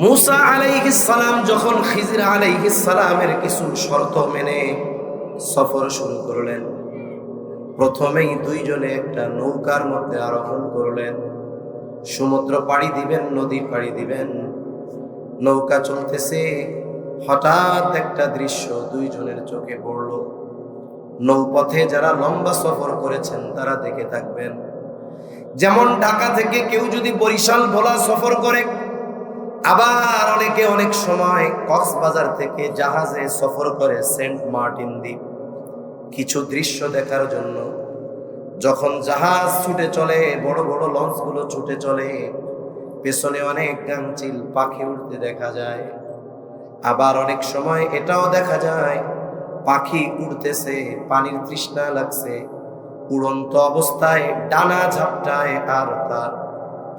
মূসা আলাইহিস সালাম যখন খিজির আলাইহিস সালামের কিছু শর্ত মেনে সফর শুরু করলেন, প্রথমেই দুইজনে একটা নৌকার মধ্যে আরোহণ করলেন। সমুদ্র পাড়ি দিবেন, নদী পাড়ি দিবেন, নৌকা চলতেছে। হঠাৎ একটা দৃশ্য দুইজনের চোখে পড়ল। নৌপথে যারা লম্বা সফর করেছেন তারা দেখে থাকবেন, যেমন ঢাকা থেকে কেউ যদি বরিশাল ভোলা সফর করে, আবার অনেকে অনেক সময় কক্সবাজার থেকে জাহাজে সফর করে সেন্ট মার্টিন দ্বীপ কিছু দৃশ্য দেখার জন্য। যখন জাহাজ ছুটে চলে, বড় বড় লঞ্চগুলো ছুটে চলে, পেছনে অনেক গাংচিল পাখি উড়তে দেখা যায়। আবার অনেক সময় এটাও দেখা যায় পাখি উড়তেছে, পানির তৃষ্ণা লাগছে, উড়ন্ত অবস্থায় ডানা ঝাপটায় আর তার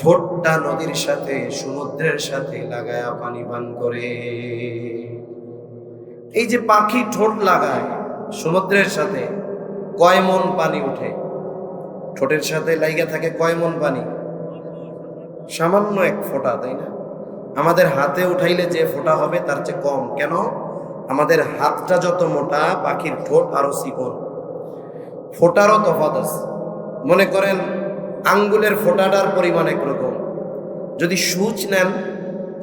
ঠোঁটটা নদীর সাথে সমুদ্রের সাথে লাগায়া পানি পান করে। এই যে পাখি ঠোঁট লাগায় সমুদ্রের সাথে, কয় মন পানি উঠে? ঠোঁটের সাথে লাইগা থাকে কয় মন পানি? সামান্য এক ফোঁটা, তাই না? আমাদের হাতে উঠাইলে যে ফোঁটা হবে তার চেয়ে কম। কেন? আমাদের হাতটা যত মোটা, পাখির ঠোঁট আরো চিকন, ফোঁটারও তফাৎ আছে। মনে করেন আঙ্গুলের ফোঁটাটার পরিমাণ একরকম, যদি সূচ নেন,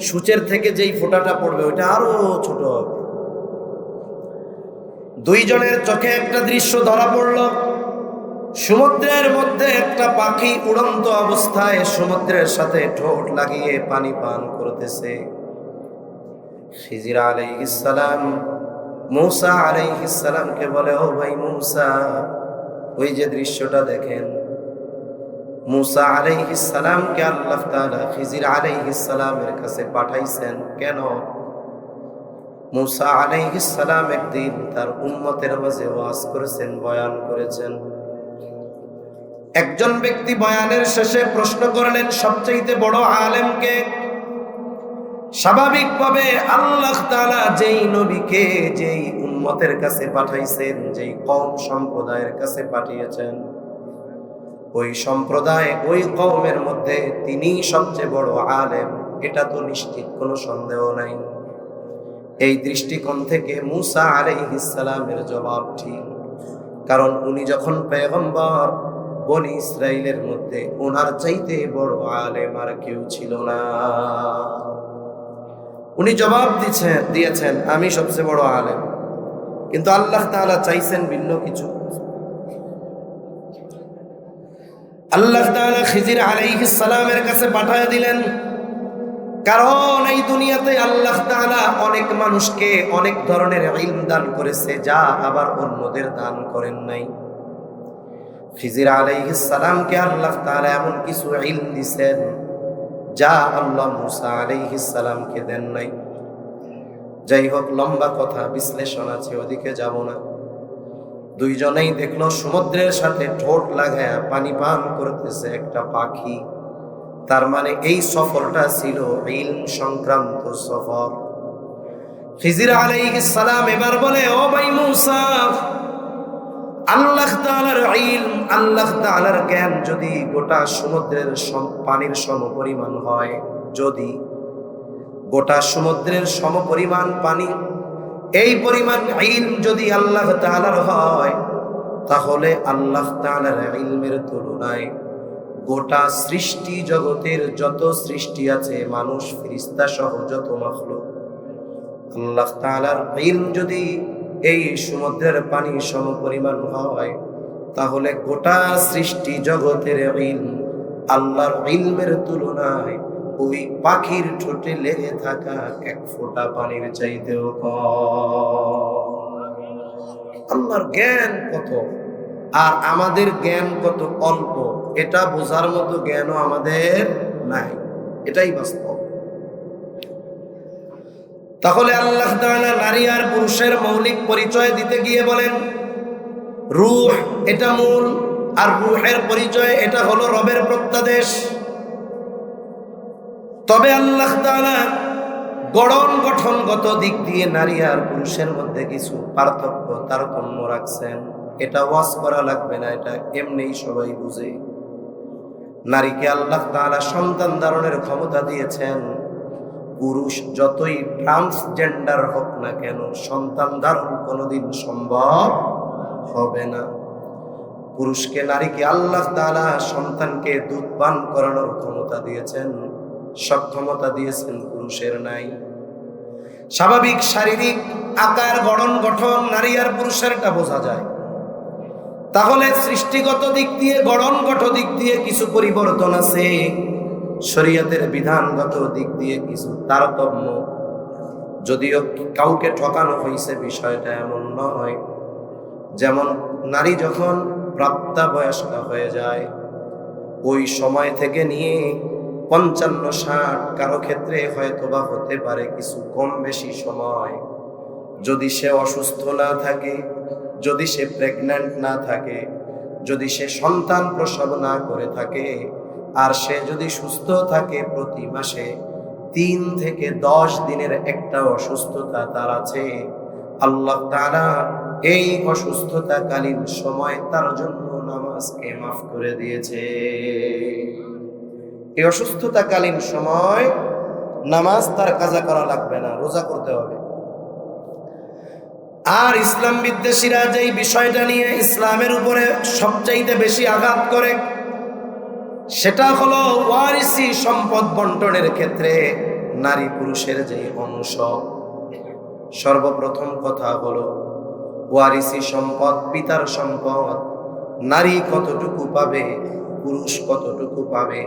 সূচের থেকে যেই ফোঁটাটা পড়বে ওইটা আরো ছোট হবে। দুইজনের চোখে একটা দৃশ্য ধরা পড়ল। সমুদ্রের মধ্যে একটা পাখি উড়ন্ত অবস্থায় সমুদ্রের সাথে ঠোঁট লাগিয়ে পানি পান করতেছে। খিজির আলাইহিস সালাম মূসা আলাইহিস সালামকে বলে, ও ভাই মূসা, ওই যে দৃশ্যটা দেখেন। মূসা আলাইহিস সালামকে আল্লাহ তাআলা খিজির আলাইহিস সালামের কাছে পাঠাইছেন কেন? মূসা আলাইহিস সালাম একদিন তার উম্মতের মাঝে ওয়াজ করেছেন, বয়ান করেছেন। একজন ব্যক্তি বয়ানের শেষে প্রশ্ন করলেন, সবচেয়ে বড় আলেম কে? স্বাভাবিকভাবে আল্লাহ তাআলা যেই নবীকে যেই উম্মতের কাছে পাঠাইছেন, যেই কওম সম্প্রদায়ের কাছে পাঠিয়েছেন, ওই সম্প্রদায় ওই কওমের মধ্যে তিনি সবচেয়ে বড় আলেম, এটা তো নিশ্চিত, কোনো সন্দেহ নাই। এই দৃষ্টিকোণ থেকে মূসা আলাইহিস সালামের জবাব ঠিক, কারণ উনি যখন পয়গম্বর, বনি ইসরাইলের মধ্যে ওনার চাইতে বড় আলেম আর কেউ ছিল না। উনি জবাব দিয়েছেন আমি সবচেয়ে বড় আলেম, কিন্তু আল্লাহ তাআলা চাইছেন ভিন্ন কিছু। আল্লাহ তাআলা খিজির আলাইহিস সালামের কাছে পাঠিয়ে দিলেন, কারণ এই দুনিয়াতে আল্লাহ তাআলা অনেক মানুষকে অনেক ধরনের ইলম দান করেছে, যা আবার অন্যদের দান করেন নাই। খিজির আলাইহিস সালামকে আল্লাহ তাআলা এমন কিছু ইলম দিয়েছেন যা আল্লাহ মূসা আলাইহিস সালামকে দেন নাই। যাই হোক, লম্বা কথা, বিশ্লেষণ আছে, ওদিকে যাব না। দুইজনেই দেখলো সমুদ্রের সাথে ঠোঁট লাগায়া পানি পান করতেছে একটা পাখি। তার মানে এই সফরটা ছিল ইলম সংক্রান্ত সফর। খিজির আলাইহিস সালাম এবার বলে, ও ভাই মূসা, আল্লাহ তাআলার ইলম, আল্লাহ তাআলার জ্ঞান যদি গোটা সমুদ্রের পানির সমপরিমাণ হয়, যদি গোটা সমুদ্রের সমপরিমাণ পানি, এই পরিমাণ ইলম যদি আল্লাহ তাআলার হয়, তাহলে আল্লাহ তাআলার ইলমের তুলনায় গোটা সৃষ্টি জগতের যত সৃষ্টি আছে, মানুষ ফেরেশতা সহ যত মাখলুক, আল্লাহ তাআলার ইলম যদি এই সমুদ্রের পানি সমপরিমাণ হয়, তাহলে গোটা সৃষ্টি জগতের ইলম আল্লাহর ইলমের তুলনায় ওই পাখির ঠোঁটে লেগে থাকা এক ফোঁটা পানির চাইতেও কম। আল্লাহর জ্ঞান কত আর আমাদের জ্ঞান কত অল্প, এটা বোঝার মতো জ্ঞানও আমাদের নাই, এটাই বাস্তব। তাহলে আল্লাহ তাআলা নারী আর পুরুষের মৌলিক পরিচয় দিতে গিয়ে বলেন, রূহ এটা মূল, আর রূহের পরিচয় এটা হলো রবের প্রত্যাদেশ। তবে আল্লাহ তাআলা গঠনগত দিক দিয়ে নারী আর পুরুষের মধ্যে কিছু পার্থক্য, তারতম্য রাখছেন। এটা ওয়াজ করা লাগবে না, এটা এমনিই সবাই বুঝে। নারীকে আল্লাহ তাআলা সন্তান ধারণের ক্ষমতা দিয়েছেন, পুরুষ যতই ট্রান্সজেন্ডার হোক না কেন সন্তান ধারণ কোনোদিন সম্ভব হবে না। পুরুষকে নারীকে আল্লাহ তাআলা সন্তানকে দুধ পান করানোর ক্ষমতা দিয়েছেন, সক্ষমতা দিয়েছেন পুরুষের নাই। স্বাভাবিক শারীরিক আকার গঠন নারী আর পুরুষেরটা বোঝা যায়। তাহলে সৃষ্টিগত দিক দিয়ে গঠনগত দিক দিয়ে কিছু পরিবর্তন আছে, শরীয়তের বিধানগত দিক দিয়ে কিছু তারতম্য। যদিও কাউকে ঠকানো হয়েছে বিষয়টা এমন নয়। যেমন নারী যখন প্রাপ্তবয়স্কা হয়ে যায় ওই সময় থেকে নিয়ে 55-60, কারো ক্ষেত্রে হয়তোবা হতে পারে কিছু কম বেশি সময়, যদি সে অসুস্থ না থাকে, যদি সে প্রেগন্যান্ট না থাকে, যদি সে সন্তান প্রসব না করে থাকে, আর সে যদি সুস্থ থাকে, প্রতি মাসে 3 থেকে 10 দিনের একটা অসুস্থতা তার আছে, আল্লাহ তাআলা এই অসুস্থতাকালীন সময় তার জন্য নামাজকে মাফ করে দিয়েছে। এই অসুস্থতাকালীন সময় নামাজ তার কাজা করা লাগবে না, রোজা করতে হবে। আর ইসলাম বিদ্বেষীরা যেই বিষয়টা নিয়ে ইসলামের উপরে সবচাইতে বেশি আঘাত করে সেটা হলো ওয়ারিসি সম্পদ বন্টনের ক্ষেত্রে নারী পুরুষের যে অংশ। সর্বপ্রথম কথা হলো ওয়ারিসি সম্পদ, পিতার সম্পদ, নারী কতটুকু পাবে, পুরুষ কতটুকু পাবে,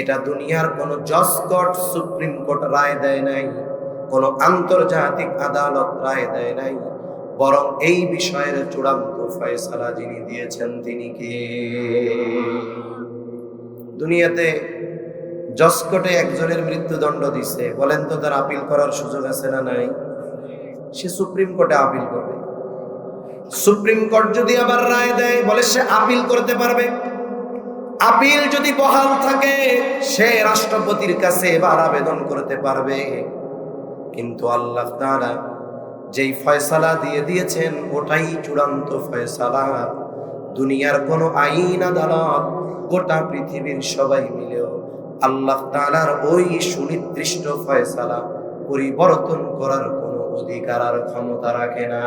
এটা দুনিয়ার কোনো জজ কোর্ট, সুপ্রিম কোর্ট রায় দেয় নাই, কোনো আন্তর্জাতিক আদালত রায় দেয় নাই, বরং এই বিষয়ের চূড়ান্ত ফয়সালা যিনি দিয়েছেন তিনি কে? দুনিয়াতে জজ কোর্টে একজনের মৃত্যুদণ্ড দিছে, বলেন তো তার আপিল করার সুযোগ আছে না নাই? সে সুপ্রিম কোর্টে আপিল করবে। সুপ্রিম কোর্ট যদি আবার রায় দেয়, বলে সে আপিল করতে পারবে। আপিল যদি বহাল থাকে সে রাষ্ট্রপতির কাছে এবার আবেদন করতে পারবে। কিন্তু আল্লাহ তাআলা যেই ফয়সালা দিয়ে দিয়েছেন ওটাই চূড়ান্ত ফয়সালা। দুনিয়ার কোনো আইন আদালত, গোটা পৃথিবীর সবাই মিলেও আল্লাহ তাআলার ওই সুনির্দিষ্ট ফয়সালা পরিবর্তন করার কোনো অধিকার আর ক্ষমতা রাখে না।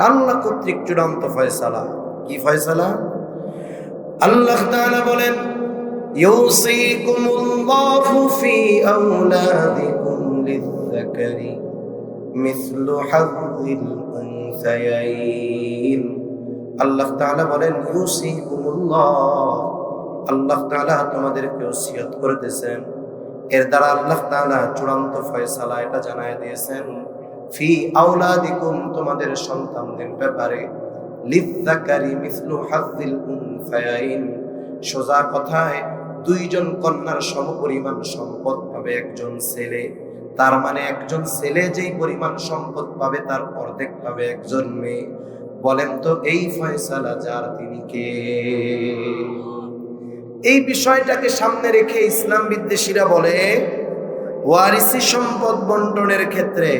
আল্লাহ কর্তৃক চূড়ান্ত ফয়সালা। কি ফয়সালা? আল্লাহ তাআলা বলেন, ইউসিকুমুল্লাহু ফি আওলাদিকুম লিয-যাকারি মিসলু হাযযিল উনসায়াইন। আল্লাহ তাআলা বলেন, ইউসিকুমুল্লাহ, আল্লাহ তাআলা তোমাদেরকে ওসিয়ত করতেছেন। এর দ্বারা আল্লাহ তাআলা চূড়ান্ত ফয়সালা এটা জানায় দিয়েছেন, ফি আওলাদিকুম, তোমাদের সন্তানদের ব্যাপারে, লিয-যাকারি মিসলু হাযযিল উনসায়াইন, সোজা কথায় 2 জন কন্যার সমপরিমাণ সম্পদ পাবে একজন ছেলে। তার মানে একজন ছেলে যেই পরিমাণ সম্পদ পাবে তার অর্ধেক পাবে একজন মেয়ে। বলেন তো এই ফয়সালা যার তিনি কে? এই বিষয়টাকে সামনে রেখে ইসলাম বিদ্বেষীরা বলে ওয়ারিসি সম্পদ বন্টনের ক্ষেত্রে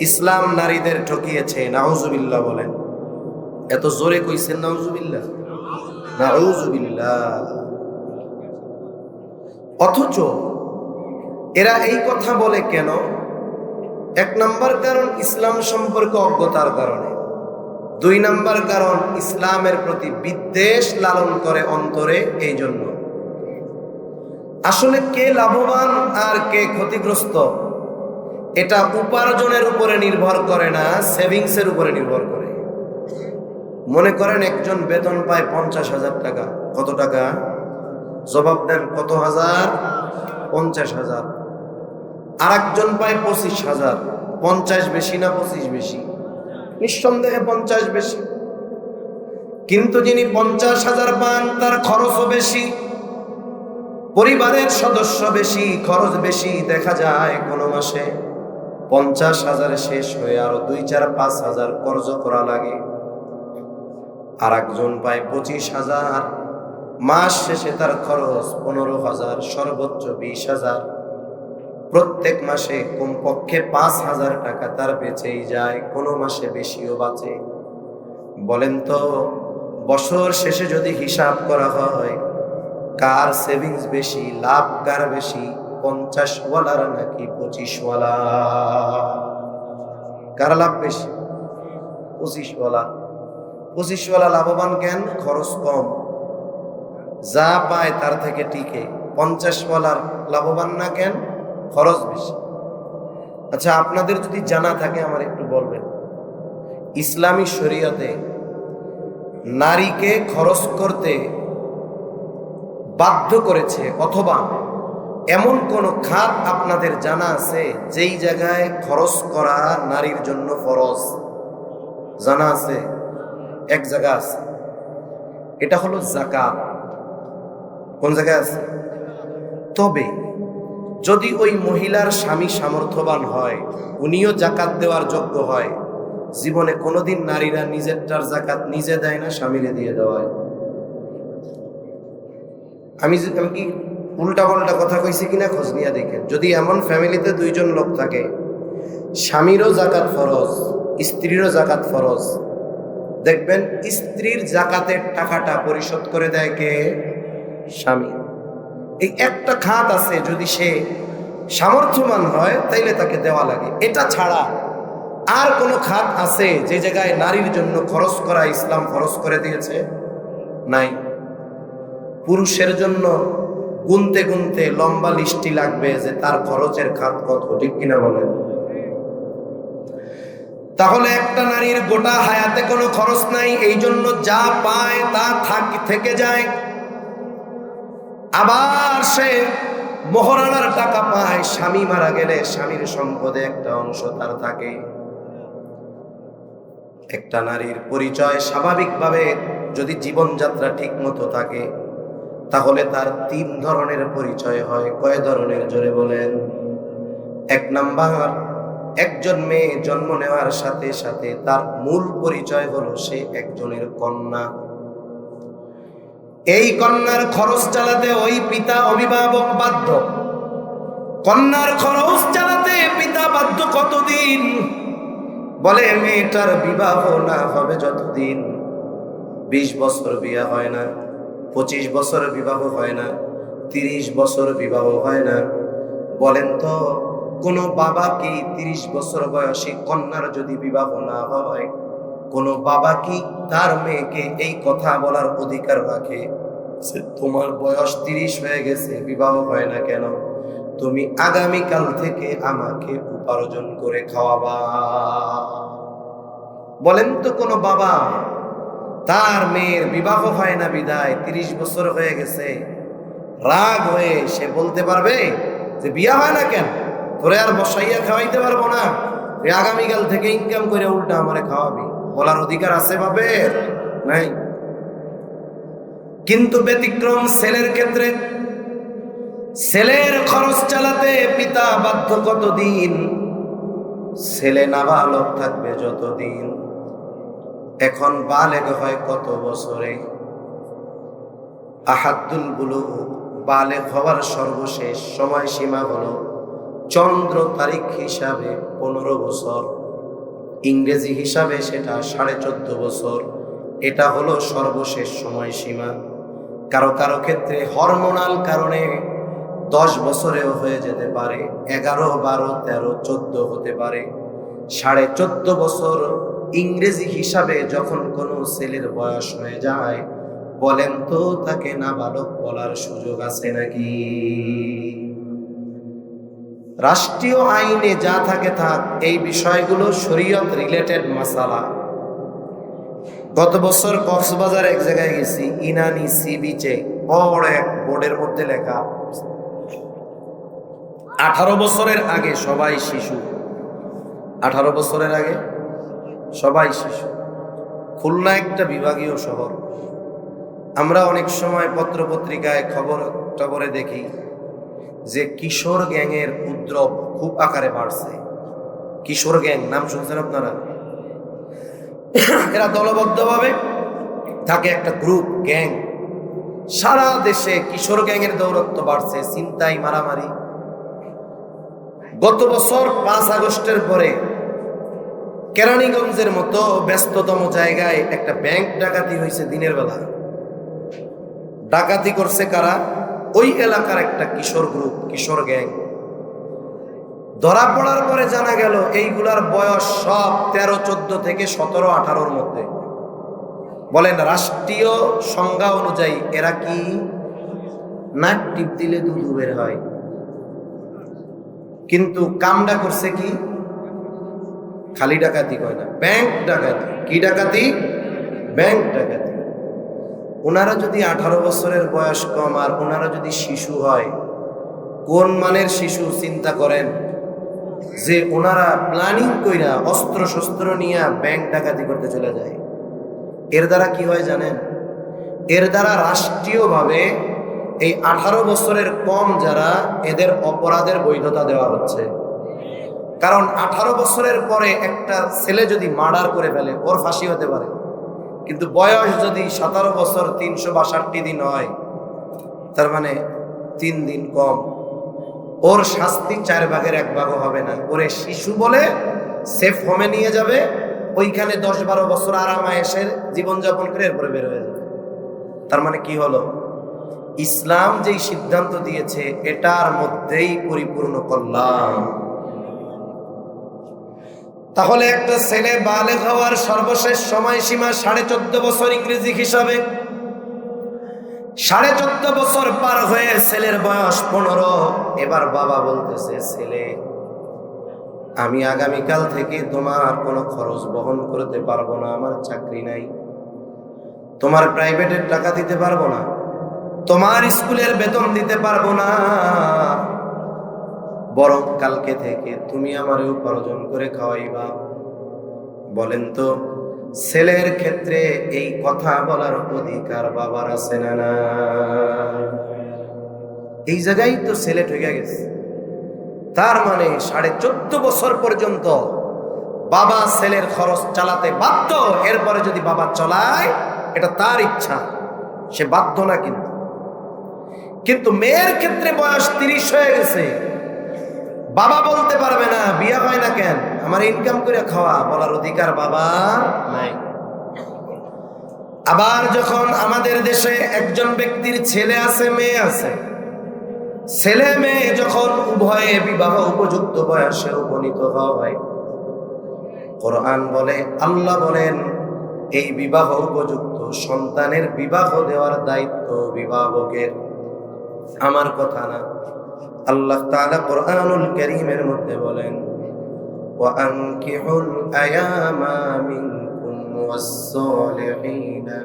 ইসলাম নারীদের ঠকিয়েছে। নাউজুবিল্লাহ বলেন। এত জোরে কইছেন নাউজুবিল্লাহ, নাউজুবিল্লাহ। অথচ এরা এই কথা বলে কেন? 1 নম্বর কারণ ইসলাম সম্পর্কে অজ্ঞতার কারণে। 2 নম্বর কারণ ইসলামের প্রতি বিদ্বেষ লালন করে অন্তরে। এই জন্য আসলে কে লাভবান আর কে ক্ষতিগ্রস্ত এটা উপার্জনের উপরে নির্ভর করে না, সেভিংসের উপরে নির্ভর করে। মনে করেন একজন বেতন পায় 50,000 টাকা। কত টাকা? জবাব দেন, কত হাজার? 50,000। আর একজন পায় 25,000। 50 বেশি না 25 বেশি? নিঃসন্দেহে 50 বেশি। কিন্তু যিনি 50,000 পান তার খরচও বেশি, পরিবারের সদস্য বেশি, খরচ বেশি। দেখা যায় কোনো মাসে 50,000 শেষ হয়ে আরো 2, 4, 5,000 খরচ করা লাগে। আর একজন পায় 25,000, মাস শেষে তার খরচ 15,000, সর্বোচ্চ 20,000। প্রত্যেক মাসে কমপক্ষে 5,000 টাকা তার বেঁচেই যায়, কোনো মাসে বেশিও বাঁচে। বলেন তো বছর শেষে যদি হিসাব করা হয় কার সেভিংস বেশি, লাভ কার বেশি? 50 ওয়ালার নাকি 25 ওয়ালা? কার লাভ বেশি? 25 ওয়ালা। 25 ওয়ালা লাভবান কেন? খরচ কম, যা পায় তার থেকে টিকে। 50 ওয়ালার লাভবান না কেন? খরচ বেশি। আচ্ছা, আপনাদের যদি জানা থাকে আমার একটু বলবেন, ইসলামী শরীয়তে নারীকে খরচ করতে বাধ্য করেছে অথবা এমন কোন খাত আপনাদের জানা আছে যেই জায়গায় খরচ করা নারীর জন্য ফরজ? জানা আছে? এক জায়গা আছে, এটা হলো যাকাত। কোন জায়গায় আছে? তবে যদি ওই মহিলার স্বামী সামর্থ্যবান হয়, উনিও যাকাত দেওয়ার যোগ্য হয়, জীবনে কোনোদিন নারীরা নিজেরটার যাকাত নিজে দেয় না, স্বামীরে দিয়ে দেওয়া হয়। আমি কি উল্টা পাল্টা কথা কইছি কিনা খোঁজ নিয়ে দেখেন। যদি এমন ফ্যামিলিতে 2জন লোক থাকে, স্বামীরও যাকাত ফরজ, স্ত্রীরও যাকাত ফরজ, দেখবেন স্ত্রীর যাকাতের টাকাটা পরিশোধ করে দেয় কে? স্বামী। এই একটা খাত আছে, যদি সে সামর্থ্যবান হয় তাইলে তাকে দেওয়া লাগে। এটা ছাড়া আর কোনো খাত আছে যে জায়গায় নারীর জন্য খরচ করা ইসলাম ফরজ করে দিয়েছে? নাই। পুরুষের জন্য গুনতে গুনতে লম্বা লিস্টি লাগবে যে তার খরচের খাত কত, ঠিক কিনা বলেন? তাহলে একটা নারীর গোটা হায়াতে কোনো খরচ নাই, এই জন্য যা পায় তা থেকে যায়। আবার সে মহারানার টাকা পায়, স্বামী মারা গেলে স্বামীর সম্পদে একটা অংশ তার থাকে। একটা নারীর পরিচয় স্বাভাবিকভাবে যদি জীবনযাত্রা ঠিক মতো থাকে, তাহলে তার 3 ধরনের পরিচয় হয়। কয় ধরনের? জোরে বলেন। 1 নাম্বার, একজন মেয়ে জন্ম নেওয়ার সাথে সাথে তার মূল পরিচয় হলো সে একজনের কন্যা। এই কন্যার খরচ চালাতে ওই পিতা অভিভাবক বাধ্য। কন্যার খরচ চালাতে পিতা বাধ্য কতদিন? বলে মেয়েটার বিবাহ না হবে যতদিন, 20 বছর বিয়ে হয় না, 25 বছর বিবাহ হয় না, 30 বছর বিবাহ হয় না। বলেন তো কোন বাবা কি 30 বছর বয়সী কন্যার যদি বিবাহ না হয়, কোন বাবা কি তার মেয়েকে এই কথা বলার অধিকার রাখে যে তোমার বয়স 30 হয়ে গেছে, বিবাহ হয় না কেন? তুমি আগামীকাল থেকে আমাকে উপার্জন করে খাওয়াবা? বলেন তো কোন বাবা তার মেয়ের বিবাহ হয় না বিদায় 30 বছর হয়ে গেছে, রাগ হয়ে সে বলতে পারবে যে বিয়া হয় না কেন, তোরে আর বসাইয়া খাওয়াইতে পারবো না, তুই আগামীকাল থেকে ইনকাম করে উল্টা আমারে খাওয়াবি? বলার অধিকার আছে বাপের? নাই। কিন্তু ব্যতিক্রম ছেলের ক্ষেত্রে। ছেলের খরচ চালাতে পিতা বাধ্য কতদিন? ছেলে নাবালক থাকবে যতদিন। এখন বালেগ হয় কত বছরে? আহাদুল বুলুগ, বালেগ হওয়ার সর্বশেষ সময়সীমা হলো চন্দ্র তারিখ হিসাবে 15 বছর, ইংরেজি হিসাবে সেটা 14.5 বছর। এটা হলো সর্বশেষ সময়সীমা। কারো কারো ক্ষেত্রে হরমোনাল কারণে 10 বছরেও হয়ে যেতে পারে, 11, 12, 13, 14 হতে পারে। 14.5 বছর ইংরেজি হিসাবে যখন কোনো ছেলের বয়স হয়ে যায়, বলেন তো তাকে নাবালক বলার সুযোগ আছে নাকি? রাষ্ট্রীয় আইনে যা থাকে থাক, এই বিষয়গুলো শরীয়ত রিলেটেড মাসালা। গত বছর কক্সবাজার এক জায়গায় গেছি, ইনানি সি বিচে বড় এক বোর্ডের মধ্যে লেখা 18 বছরের আগে সবাই শিশু। 18 বছরের আগে সবাই শিশু। খুলনা একটা বিভাগীয় শহর। আমরা অনেক সময় পত্রপত্রিকায় খবরে দেখি যে কিশোর গ্যাংয়ের উপদ্রব খুব আকারে বাড়ছে। কিশোর গ্যাং নাম শুনছেন আপনারা? এরা দলবদ্ধভাবে থাকে, একটা গ্রুপ, গ্যাং। সারা দেশে কিশোর গ্যাংয়ের দৌরত্ব বাড়ছে, ছিনতাই, মারামারি। গত বছর 5 আগস্টের পরে কেরানীগঞ্জের মতো ব্যস্ততম জায়গায় একটা ব্যাংক ডাকাতি হয়েছে দিনের বেলা। ডাকাতি করছে কারা? ওই এলাকার একটা কিশোর গ্রুপ, কিশোর গ্যাং। ধরা পড়ার পরে জানা গেল এইগুলার বয়স সব 13-14 থেকে 17-18-র মধ্যে। বলেন রাষ্ট্রীয় সংজ্ঞা অনুযায়ী এরা কি? নাক টিপ দিলে দুধ বের হয়। কিন্তু কামটা করছে কি? খালি ডাকাতি কয় না, ব্যাংক ডাকাতি। কি ডাকাতি? ব্যাংক ডাকাতি। ওনারা যদি 18 বছরের বয়স কম আর ওনারা যদি শিশু হয়, কোন মানের শিশু চিন্তা করেন। যে ওনারা প্ল্যানিং কইরা অস্ত্র শস্ত্র নিয়ে ব্যাংক ডাকাতি করতে চলে যায়। এর দ্বারা কি হয় জানেন? এর দ্বারা রাষ্ট্রীয়ভাবে এই 18 বছরের কম যারা, এদের অপরাধের বৈধতা দেওয়া হচ্ছে। কারণ 18 বছরের পরে একটা ছেলে যদি মার্ডার করে ফেলে ওর ফাঁসি হতে পারে, কিন্তু বয়স যদি 17 বছর 362 দিন হয়, তার মানে 3 দিন কম, ওর শাস্তি 4 ভাগের 1 ভাগও হবে না। ওরে শিশু বলে সেফ হোমে নিয়ে যাবে, ওইখানে 10-12 বছর আরামায়েশে জীবনযাপন করে এরপরে বের হয়ে যাবে। তার মানে কি হলো? ইসলাম যেই সিদ্ধান্ত দিয়েছে এটার মধ্যেই পরিপূর্ণ কল্যাণ। তাহলে একটা ছেলে বালেগ হওয়ার সর্বশেষ সময়সীমা 14.5 বছর ইংরেজি হিসাবে। 14.5 বছর পার হয়ে ছেলের বয়স 15। এবার বাবা বলতেছে, ছেলে আমি আগামীকাল থেকে তোমার কোনো খরচ বহন করতে পারবো না, আমার চাকরি নাই, তোমার প্রাইভেটের টাকা দিতে পারবো না, তোমার স্কুলের বেতন দিতে পারবো না, বরং কালকে থেকে তুমি আমারে উপার্জন করে খাওয়াইবা। বলেন তো ছেলের ক্ষেত্রে এই কথা বলার অধিকার বাবার আছে না? না, এই জায়গায় তো ছেলে ঠকে গেছে। তার মানে 14.5 বছর পর্যন্ত বাবা ছেলের খরচ চালাতে বাধ্য। এরপরে যদি বাবা চলায় এটা তার ইচ্ছা, সে বাধ্য না। কিন্তু মেয়ের ক্ষেত্রে বয়স 30 হয়ে গেছে, বাবা বলতে পারবে না বিয়ে হয় না কেন, আমার ইনকাম করে খাওয়া, বলার অধিকার বাবা নাই। আবার যখন আমাদের দেশে একজন ব্যক্তির ছেলে আছে, মেয়ে আছে, ছেলে মেয়ে যখন উভয়ে বিবাহ উপযুক্ত বয়সে উপনীত হয়, কোরআন বলে, আল্লাহ বলেন, এই বিবাহ উপযুক্ত সন্তানের বিবাহ দেওয়ার দায়িত্ব অভিভাবকের, আমার কথা না। আল্লাহ তাআলা কোরআনুল কারীমের মধ্যে বলেন, ওয়া আনকিহুল আয়ামা মিনকুম ওয়াস-সালিহিনা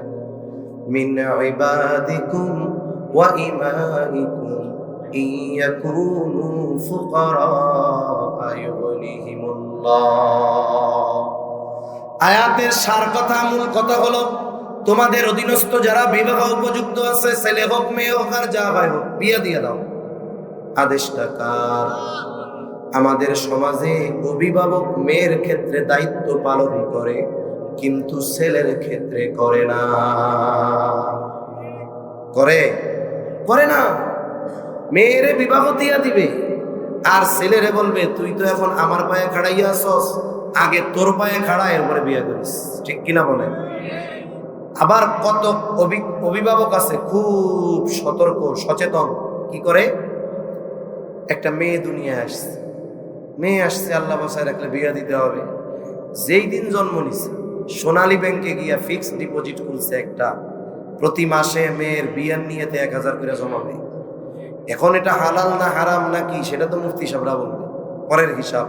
মিন ইবাদিকুম ওয়া ইমাইকুম ইয়াকুনু ফুকারা ইউগনিহিমুল্লাহ। আয়াতের সার কথা, মূল কথা হলো, তোমাদের অধীনস্থ যারা বিবাহ উপযুক্ত আছে, ছেলে হোক মেয়ে হোক আর যা ভাই হোক, বিয়ে দিয়ে দাও। আদেশটা কার? আমাদের সমাজে অভিভাবক মেয়ের ক্ষেত্রে দায়িত্ব পালন করে, কিন্তু ছেলের ক্ষেত্রে করে না। করে না। মেয়েরে বিবাহ দিয়া দিবে আর ছেলেরে বলবে, তুই তো এখন আমার পায়ে খাড়াইয়া আসস, আগে তোর পায়ে খাড়া, এরপরে বিয়ে করিস। ঠিক কিনা বলেন? আবার কত অভিভাবক আছে খুব সতর্ক সচেতন, কি করে, একটা মেয়ে দুনিয়ায় আসছে, আল্লাহ বাসায় রাখলে বিয়ে দিতে হবে। যেই দিন জন্ম নিছে, সোনালী ব্যাংকে গিয়া ফিক্সড ডিপোজিট খুলছে একটা, প্রতি মাসে মেয়ের বিয়ার নিয়েতে 1000 করে জমাবে। এখন এটা হালাল না হারাম নাকি সেটা তো মুফতি সাহেবরা বলবে, পরের হিসাব।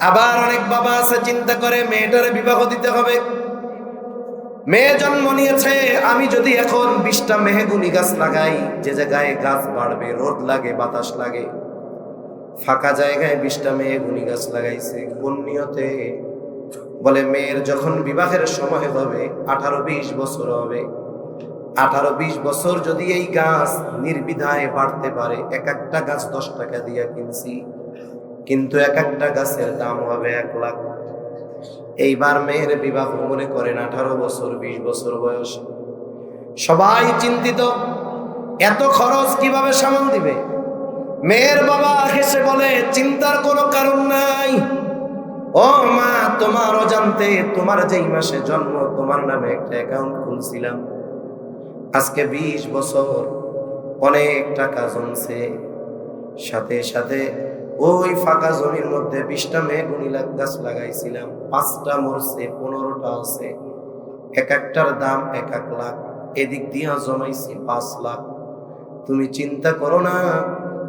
আবার অনেক বাবা আছে চিন্তা করে মেয়েটারে বিবাহ দিতে হবে, মেয়ে জন্ম নিয়েছে, আমি যদি এখন 20টা মেহগুনি গাছ লাগাই, যে জায়গায় গাছ বাড়বে, রোদ লাগে, বাতাস লাগে, ফাঁকা জায়গায় 20টা মেহগুনি গাছ লাগাইছে, কোন নিয়তে? বলে মেয়ের যখন বিবাহের সময় হবে 18-20 বছর হবে, 18-20 বছর যদি এই গাছ নির্বিধায় বাড়তে পারে, এক একটা গাছ 10 টাকা দিয়ে কিনছি, কিন্তু এক একটা গাছের দাম হবে 1 লাখ। এইবার মেয়ের বিবাহ মনে করেন 18 বছর 20 বছর বয়স, সবাই চিন্তিত, এত খরচ কিভাবে সামাল দিবে? মেয়ের বাবা হেসে বলে, চিন্তার কোনো কারণ নাই, ও মা, তোমার অজান্তে তোমার যেই মাসে জন্ম, তোমার নামে একটা অ্যাকাউন্ট খুলছিলাম, আজকে 20 বছর অনেক টাকা জমছে। সাথে সাথে ওই ফাঁকা জমির মধ্যে 20টা মেহগনি গাছ লাগাইছিলাম, 5টা মরছে, 15টা আছে। এক একটার দাম 1 লাখ। এদিক দিয়া জমাইছি 5 লাখ। তুমি চিন্তা করো না,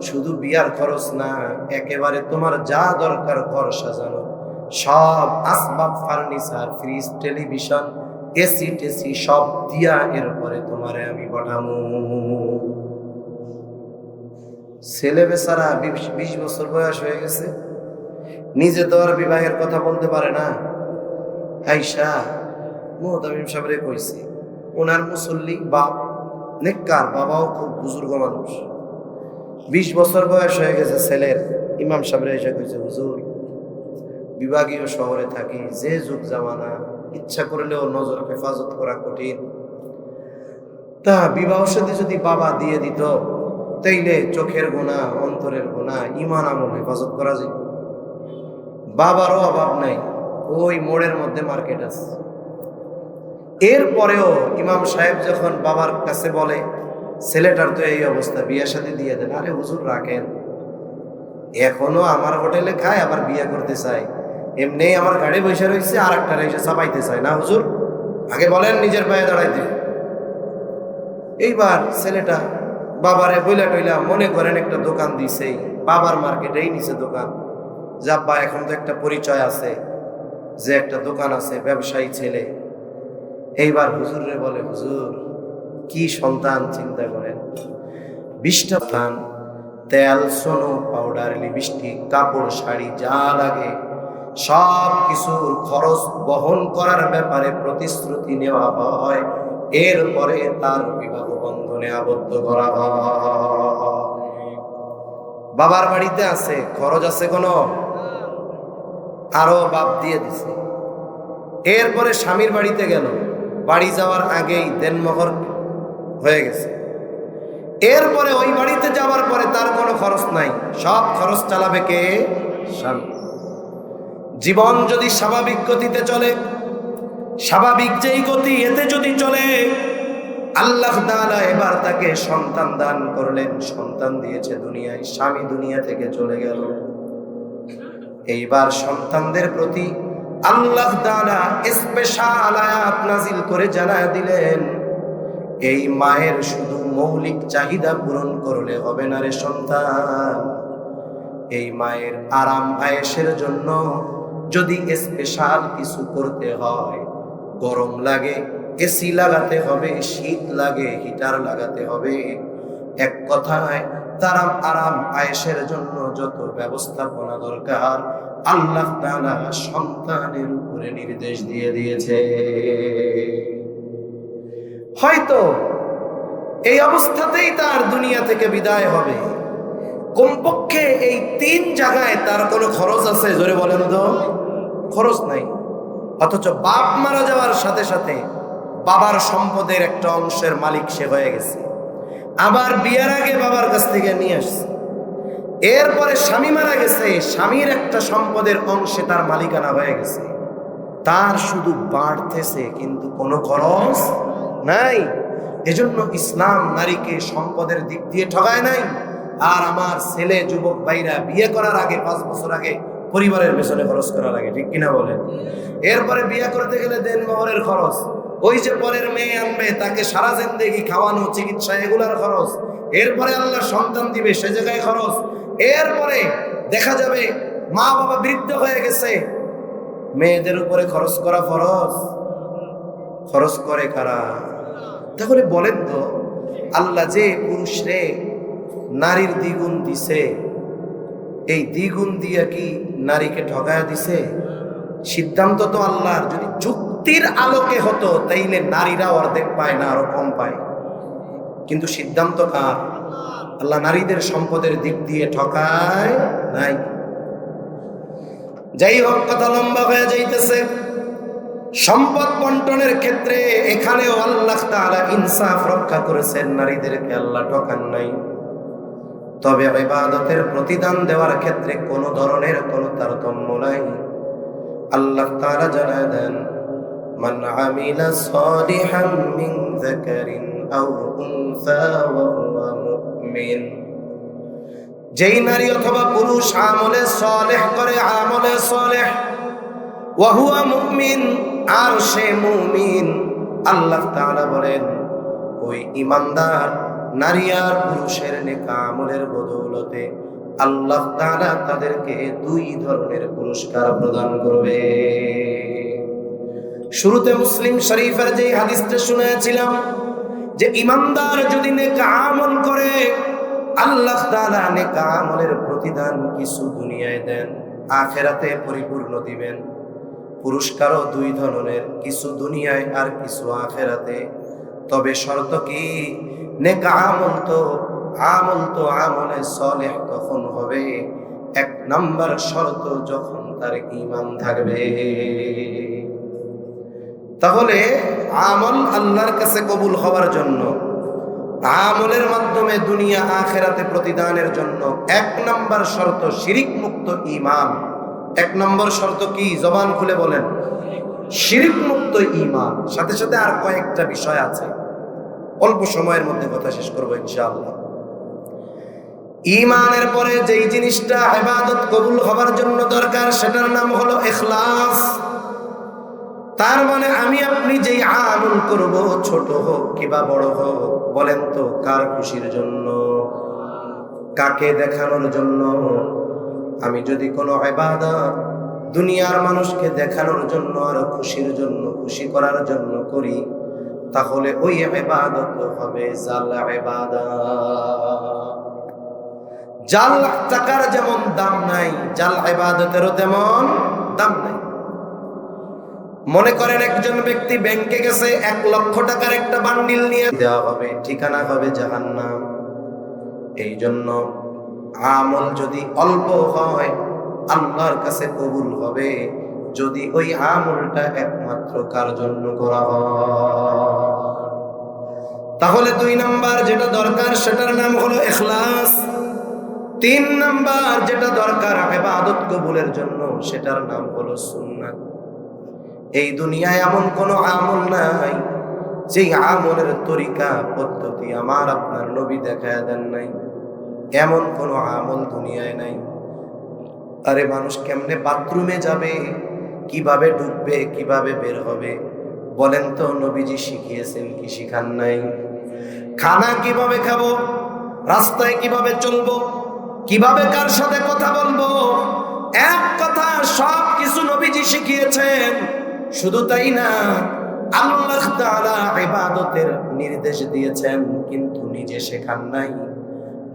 শুধু বিয়ার খরচ না, একেবারে তোমার যা দরকার ঘর সাজানো, সব আসবাব, ফার্নিচার, ফ্রিজ, টেলিভিশন, এসি টেসি সব দিয়া এরপরে তোমারে আমি পাঠামু। ছেলে বেচারা 20 বছর বয়স হয়ে গেছে, নিজে তো আর বিবাহের কথা বলতে পারে না। আইসা মুহতামিম সাহেবরে কইছি, ওনার মুসল্লি বাপ, নেককার বাবাও, খুব বুজুর্গ মানুষ, 20 বছর বয়স হয়ে গেছে ছেলের। ইমাম সাহেবরে এসে কইছে, হুজুর বিভাগীয় শহরে থাকি, যে যুগ জামানা, ইচ্ছা করলেও নজর হেফাজত করা কঠিন। তা বিবাহ সাথে যদি বাবা দিয়ে দিত, তাইলে চোখের গোনা, অন্তরের গোনা, ইমান আমল হেফাজত করা যেত। বাবারও অভাব নাই, ওই মোড়ের মধ্যে মার্কেট আছে। এরপরেও ইমাম সাহেব যখন বাবার কাছে বলে, ছেলেটার তো এই অবস্থা, বিয়ে শাদী দিয়ে দেন। আরে হুজুর রাখেন, এখনো আমার হোটেলে খায়, আবার বিয়ে করতে চাই, এমনি আমার গাড়ি বসে রয়েছে, আর একটা এসে চাপাইতে চায় না। হুজুর আগে বলেন নিজের পায়ে দাঁড়াইতে। এইবার ছেলেটা বাবারে বইলা টইলা, মনে করেন একটা দোকান দিছে, বাবার মার্কেটেই নিচে দোকান। যাব্বা এখন তো একটা পরিচয় আছে যে একটা দোকান আছে, ব্যবসায়ী ছেলে। এইবার হুজুরে বলে, হুজুর কি সন্তান চিন্তা করেন, 20টা স্থান, তেল, সোনো, পাউডার, লিপস্টিক, কাপড়, শাড়ি, যা লাগে সব কিছুর খরচ বহন করার ব্যাপারে প্রতিশ্রুতি নেওয়া হয়। এরপরে তার বিবাহ বন্ধনে আবদ্ধ করা হয়। বাবার বাড়িতে আছে, খরচ আছে কোনো, আরো বাপ দিয়ে দিছে। এরপরে স্বামীর বাড়িতে গেল, বাড়ি যাওয়ার আগেই দেনমোহর হয়ে গেছে। এরপরে ওই বাড়িতে যাওয়ার পরে তার কোনো খরচ নাই, সব খরচ চালাবে কে? স্বামী। জীবন যদি স্বাভাবিক গতিতে চলে, স্বাভাবিক যেই গতি, এতে যদি চলে, আল্লাহ তাআলা এবার তাকে সন্তান দান করলেন, সন্তান দিয়েছে দুনিয়ায়, স্বামী দুনিয়া থেকে চলে গেল। এইবার সন্তানদের প্রতি আল্লাহ তাআলা স্পেশাল আয়াত নাজিল করে জানায় দিলেন, এই মায়ের শুধু মৌলিক চাহিদা পূরণ করলে হবে না রে সন্তান, এই মায়ের আরাম আয়েশের জন্য যদি স্পেশাল কিছু করতে হয়, গরম লাগে এসি লাগাতে হবে, শীত লাগে হিটার লাগাতে হবে, এক কথায় তার আরাম আয়েশের জন্য যত ব্যবস্থাপনা দরকার আল্লাহ তাআলা সন্তানের উপরে নির্দেশ দিয়ে দিয়েছে। হয়তো এই অবস্থাতেই তার দুনিয়া থেকে বিদায় হবে, কমপক্ষে এই 3 জায়গায় তার কোনো খরচ আছে? জোরে বলেন তো, খরচ নাই। অথচ বাপ মারা যাওয়ার সাথে সাথে বাবার সম্পদের একটা অংশের মালিক সে হয়ে গেছে, আবার বিয়ের আগে বাবার কাছ থেকে নিয়ে আসছে। এরপরে স্বামী মারা গেছে, স্বামীর একটা সম্পদের অংশে তার মালিকানা হয়ে গেছে, তার শুধু বাড়তেছে কিন্তু কোনো খরচ নাই। এজন্য ইসলাম নারীকে সম্পদের দিক দিয়ে ঠগায় নাই। আর আমার ছেলে যুবক ভাইরা বিয়ে করার আগে 5 বছর আগে পরিবারের পেছনে খরচ করা লাগে, ঠিক কিনা বলেন? এরপরে বিয়ে করতে গেলে দেনমোহরের খরচ, ওই যে পরের মেয়ে আনবে তাকে সারা জিন্দেগি খাওয়ানো, চিকিৎসা, এগুলার খরচ, এরপরে আল্লাহ সন্তান দিবে সে জায়গায় খরচ, এরপরে দেখা যাবে মা বাবা বৃদ্ধ হয়ে গেছে, মেয়েদের উপরে খরচ করা ফরজ। খরচ করে কারা? তাহলে বলেন তো, আল্লাহ যে পুরুষরে নারীর দ্বিগুণ দিছে, এই দ্বিগুণ দিয়ে কি নারীকে ঠকায়া দিছে? সিদ্ধান্ত তো আল্লাহর। যদি যুক্তির আলোকে হতো তাইলে নারীরা অর্ধেক পায় না, আরো কম পায়, কিন্তু সিদ্ধান্ত কার? আল্লাহ নারীদের সম্পদের দিক দিয়ে ঠকায় নাই। যাই হোক, কথা লম্বা হয়ে যাইতেছে। সম্পদ বন্টনের ক্ষেত্রে এখানেও আল্লাহ তাআলা ইনসাফ রক্ষা করেছেন, নারীদেরকে আল্লাহ ঠকান নাই। তবে ইবাদতের প্রতিদান দেওয়ার ক্ষেত্রে কোনো ধরনের কোনো তারতম্য নাই। আল্লাহ তাআলা জানায় দেন, মান আমিলা সালিহাম মিন যাকারিন আও উনসা ওয়া হুয়া মুমিন। যেই নারী অথবা পুরুষ আমলে সালেহ করে, আমলে সালেহ, ওয়া হুয়া মুমিন, আর সে মুমিন, আল্লাহ তাআলা বলেন ওই ঈমানদার নারী আর পুরুষের নেক আমলের বদৌলতে আল্লাহ তাআলা তাদেরকে দুই ধরনের পুরস্কার প্রদান করবে। শুরুতে মুসলিম শরীফের যে হাদিসটা শুনেছিলাম যে ঈমানদার যদি নেক আমল করে আল্লাহ তাআলা নেক আমলের প্রতিদান কিছু দুনিয়ায় দেন, আখিরাতে পরিপূর্ণ দিবেন। পুরস্কারও দুই ধরনের, কিছু দুনিয়ায় আর কিছু আখিরাতে। তবে শর্ত কি? নেক আমল তো আমলে সালেহ কখন হবে? এক নাম্বার শর্ত যখন তার ঈমান থাকবে। তাহলে আমল আল্লাহর কাছে কবুল হওয়ার জন্য, আমলের মাধ্যমে দুনিয়া আখিরাতে প্রতিদানের জন্য এক নাম্বার শর্ত শিরিক মুক্ত ঈমান। এক নম্বর শর্ত কি? জবান খুলে বলেন। শিরিক মুক্ত ঈমান। সাথে সাথে আর কয়েকটা বিষয় আছে, অল্প সময়ের মধ্যে কথা শেষ করবো ইনশাআল্লাহ। ঈমানের পরে যেই জিনিসটা ইবাদত কবুল হবার জন্য দরকার সেটার নাম হলো ইখলাস। তার মানে আমি আপনি যেই আমল করব, ছোট হোক কিংবা বড় হোক, বলেন তো কার খুশির জন্য, কাকে দেখানোর জন্য? আমি যদি কোনো ইবাদত দুনিয়ার মানুষকে দেখানোর জন্য আর খুশির জন্য, খুশি করার জন্য করি, তাহলে ওই ইবাদত হবে জাল ইবাদত। জাল টাকার যেমন দাম নাই, জাল ইবাদতেরও তেমন দাম নাই। মনে করেন একজন ব্যক্তি ব্যাংকে গেছে, 1 লক্ষ টাকার একটা বান্ডিল নিয়ে দেওয়া হবে, ঠিকানা হবে জাহান্নাম। এই জন্য আমল যদি অল্প হয় আল্লাহর কাছে কবুল হবে যদি ওই আমলটা একমাত্র কার জন্য করা হয়। তাহলে 2 নাম্বার যেটা দরকার সেটার নাম হলো ইখলাস। 3 নাম্বার যেটা দরকার ইবাদত কবুলের জন্য সেটার নাম হলো সুন্নাত। এই দুনিয়ায় এমন কোনো আমল নাই যেই আমলের তরিকা পদ্ধতি আমার আপনার নবী দেখায় দেন নাই। এমন কোন আমল দুনিয়ায় নাই। আরে মানুষ কেমনে বাথরুমে যাবে, কিভাবে ঢুকবে, কিভাবে বের হবে, বলেন তো নবীজি শিখিয়েছেন কি শিখান নাই? খানা কিভাবে খাবো, রাস্তায় কিভাবে চলবো, কিভাবে কার সাথে কথা বলবো, এক কথা সব কিছু নবীজি শিখিয়েছেন। শুধু তাই না, আল্লাহ তাআলা ইবাদতের নির্দেশ দিয়েছেন কিন্তু নিজে শেখান নাই।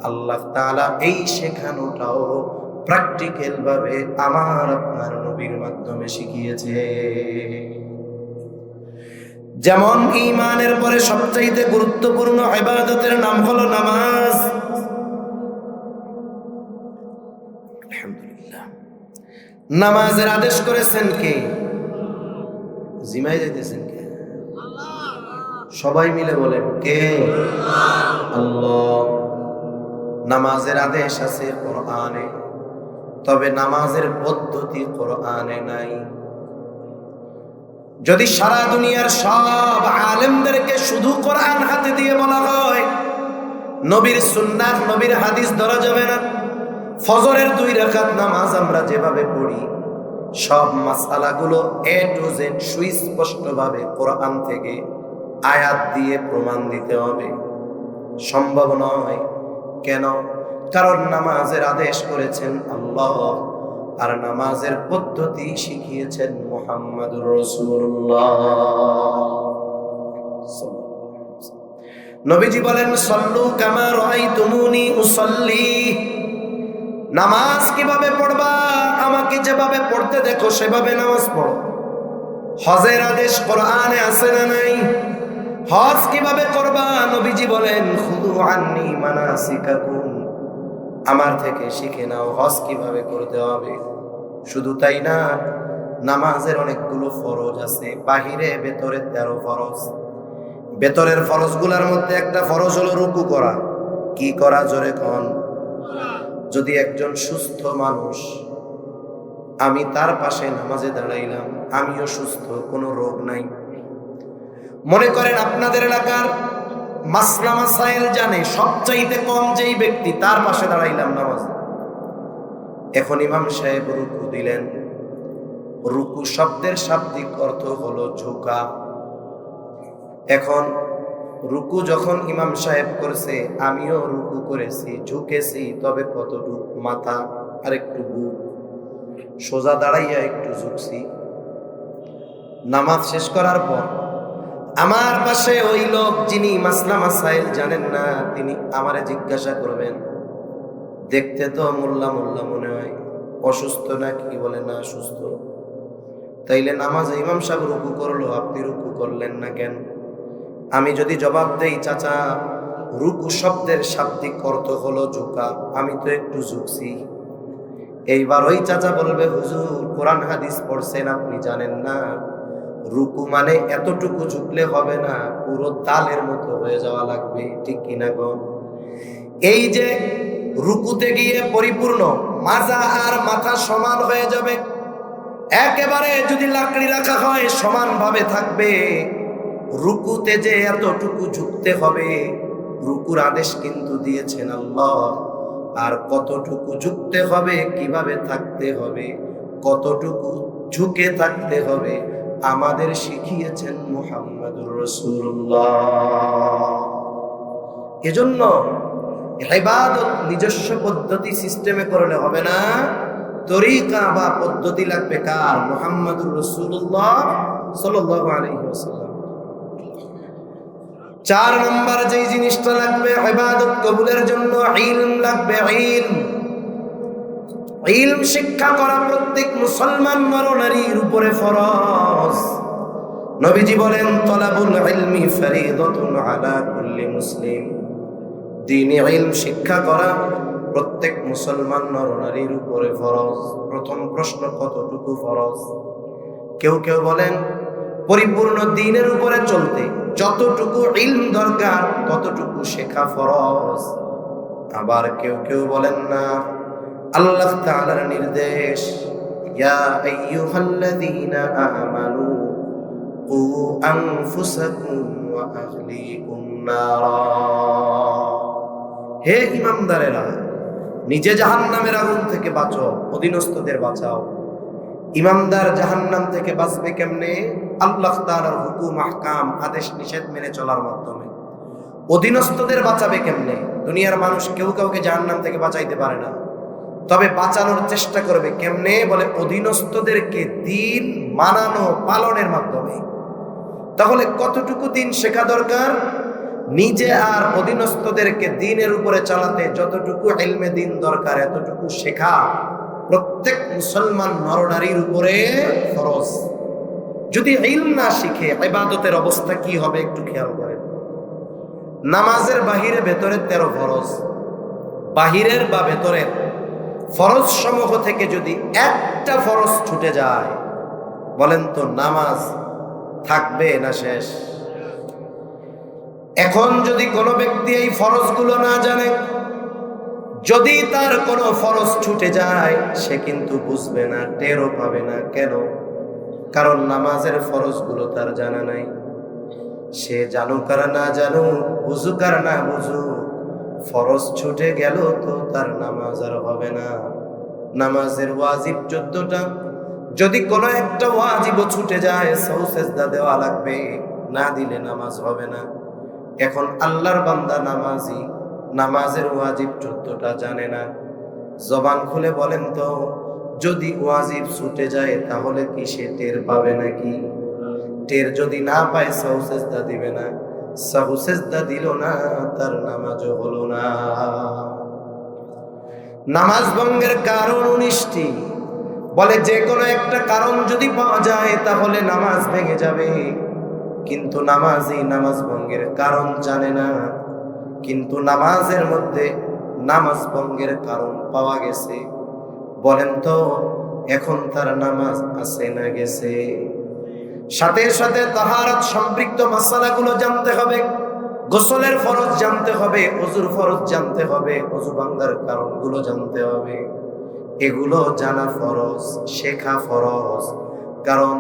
আল্লাহ তাআলা এই শেখানোটাও প্র্যাকটিক্যাল ভাবে আমার আপনার নবীর মাধ্যমে শিখিয়েছে। যেমন ঈমানের পরে সবচেয়ে গুরুত্বপূর্ণ ইবাদতের নাম হলো নামাজ। আলহামদুলিল্লাহ, নামাজের আদেশ করেছেন কে? জিমাই যাইতেছেন কে? সবাই মিলে বলেন কে? আল্লাহ। নামাজের আদেশ আছে কোরআনে, তবে নামাজের পদ্ধতি কোরআনে নাই। যদি সারা দুনিয়ার সব আলেমদেরকে শুধু কোরআন হাতে দিয়ে বলা হয় নবীর সুন্নাহ নবীর হাদিস ধরা যাবে না। ফজরের 2 রাকাত নামাজ আমরা যেভাবে পড়ি সব মাসআলাগুলো এ টু জেড সুস্পষ্টভাবে কোরআন থেকে আয়াত দিয়ে প্রমাণ দিতে হবে, সম্ভব নয়। কেন? কারণ নামাজের আদেশ করেছেন আল্লাহ আর নামাজের পদ্ধতি শিখিয়েছেন মুহাম্মদুর রাসূলুল্লাহ। নবীজি বলেন সল্লু কামা রাআইতুমুনি উসাল্লি। নামাজ কিভাবে পড়বা? আমাকে যেভাবে পড়তে দেখো সেভাবে নামাজ পড়ো। হজের আদেশ কোরআনে আছে না নাই? হজ কিভাবে করবা? নবীজি বলেন খুযু আন্নী মানাসিকাকুম, আমার থেকে শিখে নাও হজ কিভাবে করতে হবে। শুধু তাই না, নামাজের অনেকগুলো ফরজ আছে, বাহিরে ভেতরে 13 ফরজ। ভেতরের ফরজগুলোর মধ্যে একটা ফরজ হলো রুকু করা। কি করা? জোরে কোন। যদি একজন সুস্থ মানুষ, আমি তার পাশে নামাজে দাঁড়াইলাম, আমিও সুস্থ, কোনো রোগ নাই। মনে করেন আপনাদের এলাকার মাসলা মাসাইল জানে, সবচাইতে কম যেই ব্যক্তি, তার পাশে দাঁড়াইলাম নামাজ। এখন ইমাম সাহেব রুকু দিলেন। রুকু শব্দের শাব্দিক অর্থ হলো ঝুঁকা। এখন রুকু যখন ইমাম সাহেব করেছে, আমিও রুকু করেছি, ঝুঁকেছি, তবে কতটুক? মাথা আর একটু বুক। সোজা দাঁড়াইয়া একটু ঝুঁকছি। নামাজ শেষ করার পর আমার পাশে ওই লোক যিনি মাসলা মাসাইল জানেন না, তিনি আমারে জিজ্ঞাসা করবেন, দেখতে তো মোল্লা মোল্লা মনে হয়, অসুস্থ নাকি? বলে না, সুস্থ। তাইলে নামাজে ইমাম সাহেব রুকু করলো, আপনি রুকু করলেন না কেন? আমি যদি জবাব দেই, চাচা রুকু শব্দের শাব্দিক অর্থ হলো ঝুঁকা, আমি তো একটু ঝুঁকছি। এইবার ওই চাচা বলবে, হুজুর কোরআন হাদিস পড়ছেন, আপনি জানেন না রুকু মানে এতটুকু ঝুঁকলে হবে না, পুরো তালের মতো হয়ে যাওয়া লাগবে, ঠিক কিনা গো? এই যে রুকুতে গিয়ে পরিপূর্ণ মাজা আর মাথা সমান হয়ে যাবে, একেবারে যদি লাকড়ি রাখা হয় সমানভাবে থাকবে। রুকুতে যে এতটুকু ঝুঁকতে হবে, রুকুর আদেশ কিন্তু দিয়েছেন আল্লাহ। আর কতটুকু ঝুঁকতে হবে, কিভাবে থাকতে হবে, কতটুকু ঝুঁকে থাকতে হবে, আমাদের শিখিয়েছেন মুহাম্মদুর রাসূলুল্লাহ। এজন্য ইবাদত নিজস্ব পদ্ধতি সিস্টেমে করলে হবে না, তরিকা বা পদ্ধতি লাগবে কার? মুহাম্মদুর রাসূলুল্লাহ সাল্লাল্লাহু আলাইহি ওয়াসাল্লাম। 4 নম্বর যেই জিনিসটা লাগবে ইবাদত কবুলের জন্য, ইলম লাগবে। ইলম শিক্ষা করা প্রত্যেক মুসলমান নরনারীর উপরে ফরজ। নবীজি বলেন, তলাবুল ইলমি ফরিদাতুন আলা কুল্লি মুসলিম। দ্বীনি ইলম শিক্ষা করা প্রত্যেক মুসলমান নরনারীর উপরে ফরজ। প্রথম প্রশ্ন, কতটুকু ফরজ? কেউ কেউ বলেন পরিপূর্ণ দ্বীনের উপরে চলতে যতটুকু ইলম দরকার ততটুকু শেখা ফরজ। আবার কেউ কেউ বলেন না, আল্লাহ তাআলার নির্দেশ, ইয়া আইয়ুহাল্লাযীনা আমানু কু আনফুসাকুম ওয়া আহলিকুম নারা। হে ইমানদারেরা, নিজে জাহান্নামের আগুন থেকে বাঁচো, অধীনস্থদের বাঁচাও। ইমানদার জাহান্নাম থেকে বাঁচবে কেমনে? আল্লাহ তাআলার হুকুম আহকাম, আদেশ নিষেধ মেনে চলার মাধ্যমে। অধীনস্থদের বাঁচাবে কেমনে? দুনিয়ার মানুষ কেউ কাউকে জাহান্নাম থেকে বাঁচাইতে পারে না, তবে বাঁচানোর চেষ্টা করবে কেমনে? বলে অধীনস্থদেরকে দ্বীন মানানো, পালনের মাধ্যমে। তাহলে কতটুকু দ্বীন শেখা দরকার? নিজে আর অধীনস্থদেরকে দ্বীনের উপরে চালাতে যতটুকু ইলমে দ্বীন দরকার এতটুকু শেখা প্রত্যেক মুসলমান নরনারীর উপরে ফরজ। যদি ইলম না শিখে ইবাদতের অবস্থা কি হবে একটু খেয়াল করেন। নামাজের বাহিরে ভেতরে 13 ফরজ, বাহিরের বা ভেতরের ফরজ সমূহ থেকে যদি একটা ফরজ ছুটে যায়, বলেন তো নামাজ থাকবে না শেষ? এখন যদি কোনো ব্যক্তি এই ফরজগুলো না জানে, যদি তার কোনো ফরজ ছুটে যায়, সে কিন্তু বুঝবে না, টেরও পাবে না। কেন? কারণ নামাজের ফরজগুলো তার জানা নাই। সে জানুক আর না জানুক, বুঝুক আর না বুঝুক, ফরজ ছুটে গেল তো তার নামাজ আর হবে না। নামাজের ওয়াজিব 14টা, যদি কোনো একটা ওয়াজিবও ছুটে যায়, সাহু সেজদা দেওয়া লাগবে, না দিলে নামাজ হবে না। এখন আল্লাহর বান্দা নামাজি, নামাজের ওয়াজিব 14টা জানে না। জবান খুলে বলেন তো, যদি ওয়াজিব ছুটে যায় তাহলে কি সে টের পাবে নাকি? টের যদি না পায়, সাহু সেজদা দিবে না। সাহু সেজদা দিল না, তার নামাজও হলো না। নামাজ ভঙ্গের কারণ 19টি। বলে যে কোনো একটা কারণ যদি পাওয়া যায় তাহলে নামাজ ভেঙে যাবে। কিন্তু নামাজি নামাজ ভঙ্গের কারণ জানে না। কিন্তু নামাজের মধ্যে নামাজ ভঙ্গের কারণ পাওয়া গেছে। বলেন তো এখন তার নামাজ আছে না গেছে? সাথে সাথে তাহারাত সম্পৃক্ত মাসালাগুলো জানতে হবে। গোসলের ফরজ জানতে হবে, ওযুর ফরজ জানতে হবে, ওযু ভাঙার কারণগুলো জানতে হবে। এগুলো জানা ফরজ, শেখা ফরজ। কারণ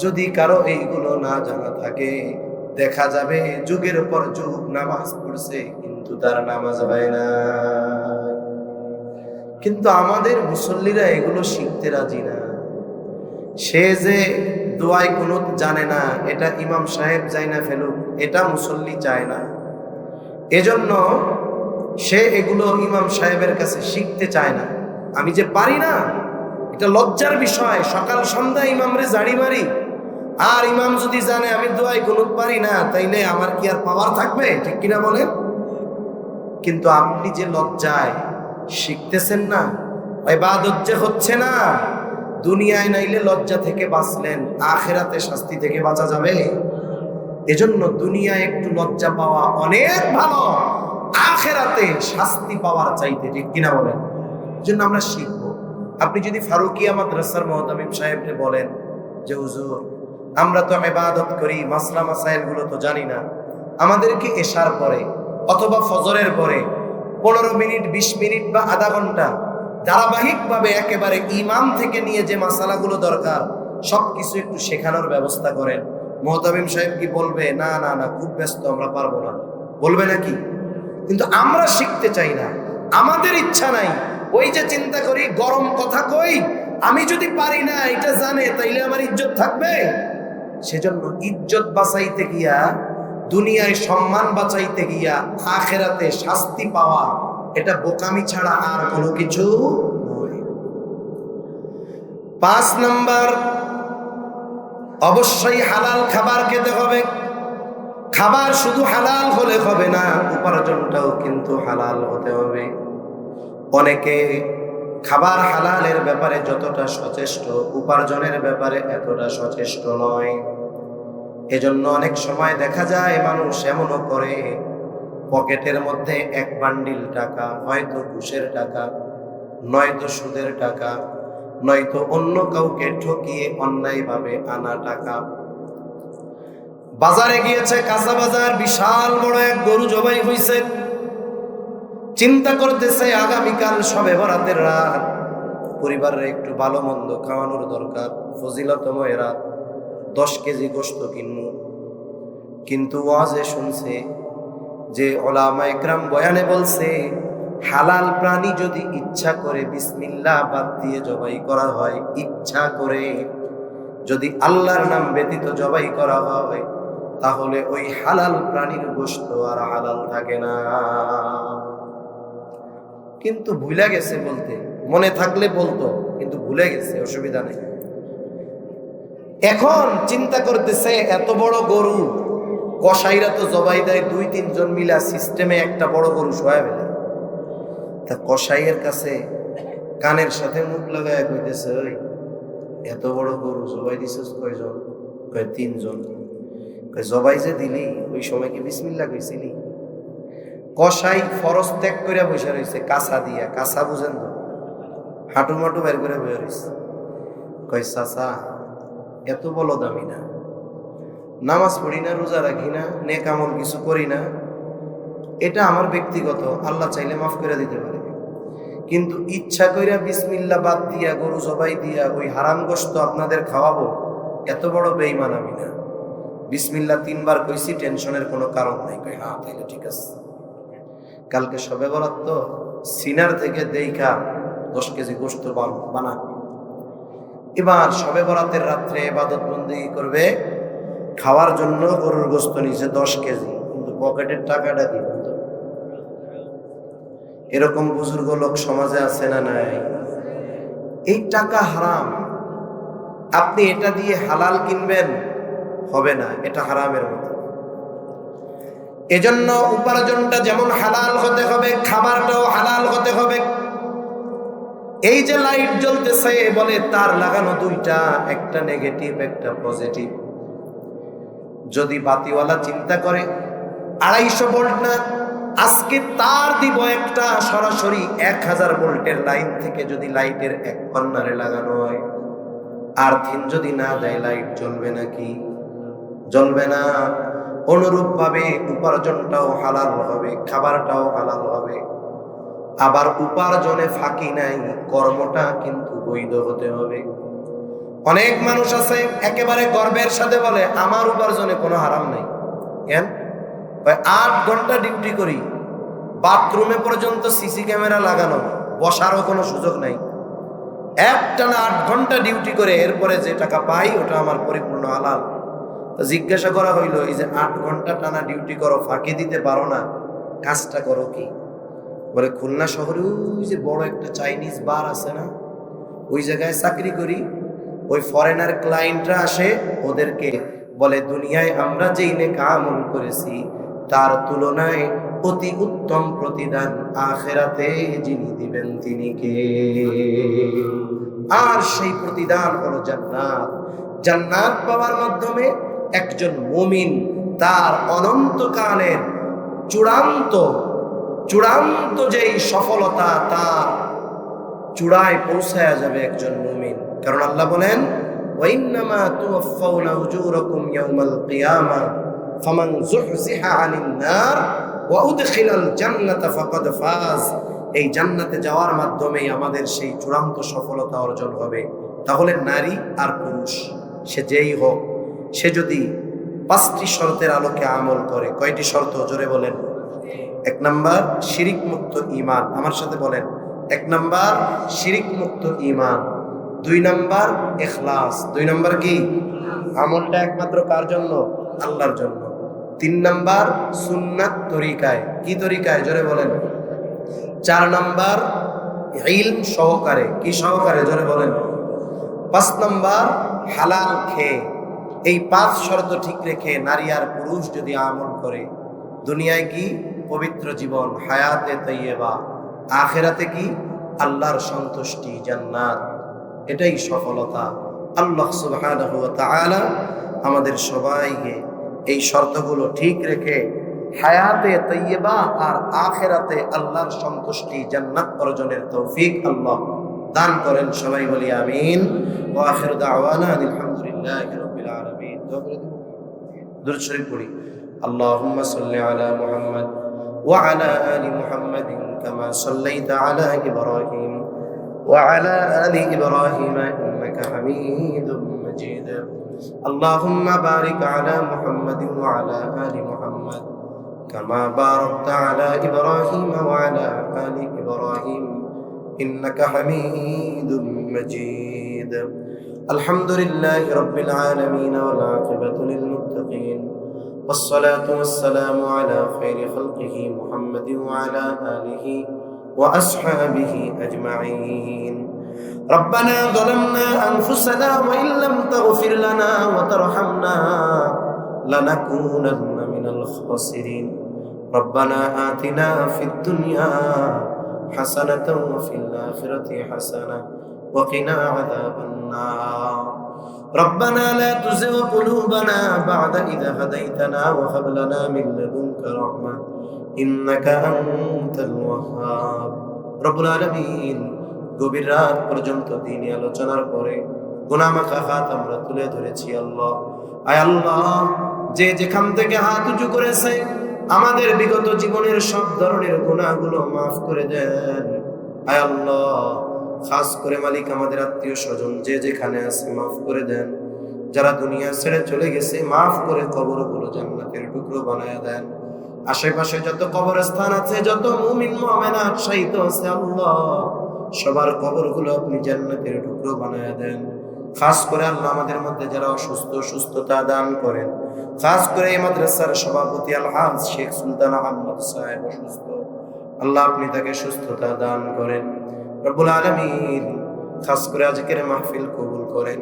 যদি কারো এইগুলো না জানা থাকে, দেখা যাবে যুগের পর যুগ নামাজ পড়ছে কিন্তু তার নামাজ হয় না। কিন্তু আমাদের মুসল্লিরা এগুলো শিখতে রাজি না। সে যে দোয়ায় কুনুত জানে না, এটা ইমাম সাহেব যায় না ফেলুক, এটা মুসল্লি চায় না। এজন্য সে এগুলো ইমাম সাহেবের কাছে শিখতে চায় না। আমি যে পারি না, এটা লজ্জার বিষয়। সকাল সন্ধ্যা ইমামরে জাড়ি মারি, আর ইমাম যদি জানে আমি দোয়ায় কুনুত পারি না, তাইলে আমার কি আর পাওয়ার থাকবে? ঠিক কিনা বলেন? কিন্তু আপনি যে লজ্জায় শিখতেছেন না, ইবাদত যে হচ্ছে না, দুনিয়ায় নাইলে লজ্জা থেকে বাঁচলেন, আখিরাতে শাস্তি থেকে বাঁচা যাবে? এজন্য দুনিয়ায় একটু লজ্জা পাওয়া অনেক ভালো, আখিরাতে শাস্তি পাওয়ার চাইতে। ঠিক কিনা বলেন? এজন্য আমরা শিখবো। আপনি যদি ফারুকিয়া মাদ্রাসার মুহতামিম সাহেবকে বলেন যে হুজুর, আমরা তো ইবাদত করি, মাসলা মাসাইল গুলো তো জানি না, আমাদেরকে এশার পরে অথবা ফজরের পরে 15 মিনিট 20 মিনিট বা আধা ঘন্টা ধারাবাহিকভাবে একেবারে ইমাম থেকে নিয়ে যে মাসালাগুলো দরকার সবকিছু একটু শেখানোর ব্যবস্থা করেন। মুহতামিম সাহেব কি বলবে? না না না, খুব ব্যস্ত, আমরা পারবো না, বলবে নাকি? কিন্তু আমরা শিখতে চাই না, আমাদের ইচ্ছা নাই। ওই যে চিন্তা করি, গরম কথা কই, আমি যদি পারি না এটা জানে, তাইলে আমার ইজ্জত থাকবে? সেজন্য ইজ্জত বাঁচাইতে গিয়া, দুনিয়ায় সম্মান বাঁচাইতে গিয়া আখিরাতে শাস্তি পাওয়া, এটা বোকামি ছাড়া আর কোনো কিছু নয়। 5 নাম্বার, অবশ্যই হালাল খাবার খেতে হবে। খাবার শুধু হালাল হলে হবে না, উপার্জনটাও কিন্তু হালাল হতে হবে। অনেকে খাবার হালালের ব্যাপারে যতটা সচেষ্ট, উপার্জনের ব্যাপারে এতটা সচেষ্ট নয়। এজন্য অনেক সময় দেখা যায় মানুষ এমনও করে, পকেটের মধ্যে 1 বান্ডিল টাকা, হয়তো ঘুষের টাকা, নয়তো সুদের টাকা, নয়তো অন্য কাউকে ঠকিয়ে অন্যায়ভাবে আনা টাকা। বাজারে গিয়েছে, কাঁচা বাজার, বিশাল বড় এক গরু জবাই হইছে। চিন্তা করতেছে আগামীকাল শবে বরাতের রাত, পরিবারের একটু ভালো মন্দ খাওয়ানোর দরকার, ফজিলতময় রাত, 10 কেজি গোশত কিনবো। কিন্তু ওয়াজে শুনছে যে উলামা ইকরাম বয়ানে বলছে, হালাল প্রাণী যদি ইচ্ছা করে বিসমিল্লাহ বাদ দিয়ে জবাই করা হয়, ইচ্ছা করে যদি আল্লাহর নাম ব্যতীত জবাই করা হয়, তাহলে ওই হালাল প্রাণীর গোশত আর হালাল থাকে না। কিন্তু ভুলে গেছে বলতে, মনে থাকলে বলতো, কিন্তু ভুলে গেছে, অসুবিধা নেই। এখন চিন্তা করতেছে এত বড় গরু, কসাইরা তো জবাই দেয় 2-3 জন মিলা সিস্টেমে একটা বড় গরু শোয়া ফেলে। তা কসাইয়ের কাছে কানের সাথে মুখ লাগায় কইতেছে, ওই এত বড় গরু জবাই দিছিস কয়জন? কয় 3 জন। কয় জবাই যে দিলি ওই সময় কি বিসমিল্লাহ কইছিলি? কসাই ফরজ ত্যাগ করে বসে রয়েছে, কাঁচা দিয়া, কাঁচা বুঝেন তো, হাঁটু মাটু বের করে বসে রয়েছে। কয় চাচা, এত বলো দামি না, নামাজ পড়ি না, রোজা রাখি না, নেক আমল কিছু করি না, এটা আমার ব্যক্তিগত, আল্লাহ চাইলে মাফ করে দিতে পারে। কিন্তু ইচ্ছা কইরা বিসমিল্লাহ বাদ দিয়া গরু জবাই দিয়া ওই হারাম গোশত আপনাদের খাওয়াবো, এত বড় বেঈমান আমি না। বিসমিল্লাহ 3 বার কইছি, টেনশনের কোনো কারণ নাই। কই হ্যাঁ, তাইলে ঠিক আছে। কালকে শবে বরাত তো, সিনার থেকে দেইখা 10 কেজি গোশত বানা। এবার শবে বরাতের রাত্রে ইবাদত বন্দেগী করবে, খাওয়ার জন্য গরুর গোশত নিচে 10 কেজি, কিন্তু পকেটের টাকাটা কি বলতো? এরকম বুজুর্গ লোক সমাজে আছে না নাই? এই টাকা হারাম, আপনি এটা দিয়ে হালাল কিনবেন, হবে না, এটা হারামের মতো। এজন্য উপার্জনটা যেমন হালাল হতে হবে, খাবারটাও হালাল হতে হবে। এই যে লাইট জ্বলতেছে, বলে তার লাগানো 2টা, একটা নেগেটিভ একটা পজিটিভ। যদি বাতিওয়ালা চিন্তা করে 250 ভোল্ট না, আজকে তার দিব একটা সরাসরি 1000 ভোল্টের লাইন থেকে, যদি লাইটের এক কর্নারে লাগানো হয়, আর্থিন যদি না দেয়, লাইট জ্বলবে নাকি? জ্বলবে না। অনুরূপ ভাবে উপার্জনটাও হালাল হবে, খাবারটাও হালাল হবে। আবার উপার্জনে ফাঁকি নাই, কর্মটা কিন্তু বৈধ হতে হবে। অনেক মানুষ আছে একেবারে গর্বের সাথে বলে আমার উপার্জনে কোনো হারাম নাই, কেন? 8 ঘন্টা ডিউটি করি, বাথরুমে পর্যন্ত সিসি ক্যামেরা লাগানো, বসারও কোনো সুযোগ নাই। একটানা 8 ঘন্টা ডিউটি করে এরপরে যে টাকা পাই ওটা আমার পরিপূর্ণ হালাল। তো জিজ্ঞাসা করা হইলো, এই যে 8 ঘন্টা টানা ডিউটি করো, ফাঁকি দিতে পারো না, কাজটা করো কি? বলে খুলনা শহরে ওই যে বড় একটা চাইনিজ বার আছে না, ওই জায়গায় চাকরি করি। ওই ফরেনার ক্লায়েন্টরা আসে, ওদেরকে বলে দুনিয়ায় আমরা যেই নেক আমল করেছি তার তুলনায় অতি উত্তম প্রতিদান আখিরাতে যিনি দিবেন তিনি কে? আর সেই প্রতিদান হলো জান্নাত। জান্নাত পাওয়ার মাধ্যমে একজন মুমিন তার অনন্তকালের চূড়ান্ত যেই সফলতা, তার চূড়ায় পৌঁছায়া যাবে একজন মুমিন। কারণ আল্লাহ বলেন, ওয়াইন্নামা তুওয়াফাউনা উজুরাকুম ইয়াউমাল কিয়ামাহ ফামান যুহজিহা আনিন নার ওয়া উদখিলাল জান্নাতা ফাকাদ ফাজ। এই জান্নাতে যাওয়ার মাধ্যমেই আমাদের সেই চূড়ান্ত সফলতা অর্জন হবে। তাহলে নারী আর পুরুষ সে যেই হোক, সে যদি 5টি শর্তের আলোকে আমল করে, কয়টি শর্ত জোরে বলেন? 1 নাম্বার শিরিক মুক্ত ঈমান, আমার সাথে বলেন। 1 নাম্বার শিরিক মুক্ত ঈমান, 2 নাম্বার ইখলাস। 2 নাম্বার কি? আমলটা একমাত্র কার জন্য? আল্লাহর জন্য। 3 নাম্বার সুন্নাত তরিকায়, কি তরিকায় জোরে বলেন? 4 নাম্বার ইলম সহকারে, কি সহকারে জোরে বলেন? 5 নাম্বার হালাল খেয়ে। এই 5 শর্ত ঠিক রেখে নারী আর পুরুষ যদি আমল করে, দুনিয়ায় কি? পবিত্র জীবন, হায়াতে তাইয়্যিবা। আখিরাতে কি? আল্লাহর সন্তুষ্টি, জান্নাত। এটাই সফলতা। আল্লাহ সুবহানাহু ওয়া তাআলা আমাদের সবাইকে এই শর্তগুলো ঠিক রেখে হায়াতে তাইয়্যিবা আর আখিরাতে আল্লাহর সন্তুষ্টি, জান্নাত অর্জনের তৌফিক আল্লাহ দান করেন। সবাই বলি আমিন। ওয়া আখিরু দাওয়ানা আলহামদুলিল্লাহি রাব্বিল আলামিন। দুরূদ শরীফ পড়ি। আল্লাহুম্মা সাল্লি আলা মুহাম্মাদ ওয়া আলা আলি মুহাম্মাদিন কামা সাল্লাইতা আলা ইব্রাহিম ওয়া আলা আলি ইব্রাহিম ইন্নাকা হামিদুম মাজিদ। আল্লাহুম্মা বারিক আলা মুহাম্মাদিন ওয়া আলা আলি মুহাম্মাদ কামা বারাকতা আলা ইব্রাহিম ওয়া আলা আলি ইব্রাহিম ইন্নাকা হামিদুম মাজিদ। আলহামদুলিল্লাহি রাব্বিল আলামিন ওয়াল আকিবাতু লিল মুত্তাকিন والصلاة والسلام على خير خلقه محمد وعلى آله وأصحابه أجمعين. ربنا ظلمنا أنفسنا وإن لم تغفر لنا وترحمنا لنكونن من الخاسرين. ربنا آتنا في الدنيا حسنة وفي الآخرة حسنة وقنا عذاب النار. ربنا لا تزغ قلوبنا بعد إذ هديتنا وهب لنا من لدنك رحمة إنك أنت الوهاب. رب العالمين গভীর রাত পর্যন্ত দিনী আলোচনার পরে গুনাহমাখা হাত আমরা তুলে ধরেছি। আল্লাহ, আয় আল্লাহ, যে যেখান থেকে হাত উঁচু করেছে আমাদের বিগত জীবনের সব ধরনের গুনাহগুলো মাফ করে দেন। আয় আল্লাহ, খাস করে মালিক আমাদের আত্মীয় স্বজন যে যেখানে আছে মাফ করে দেন। যারা দুনিয়া ছেড়ে চলে গেছে মাফ করে কবরগুলো জান্নাতের টুকরো বানায় দেন। আশেপাশে যত কবরস্থান আছে, যত মুমিন মুমিনাত শাহীদ আছে, আল্লাহ সবার কবরগুলো আপনি জান্নাতের টুকরো বানায় দেন। খাস করে আল্লাহ আমাদের মধ্যে যারা অসুস্থ, সুস্থতা দান করেন। খাস করে এই মাদ্রাসার সভাপতি আলহাজ শেখ সুলতান আহমদ সাহেব অসুস্থ, আল্লাহ আপনি তাকে সুস্থতা দান করেন। রব্বুল আলামিন খাস করে আজকের মাহফিল কবুল করেন।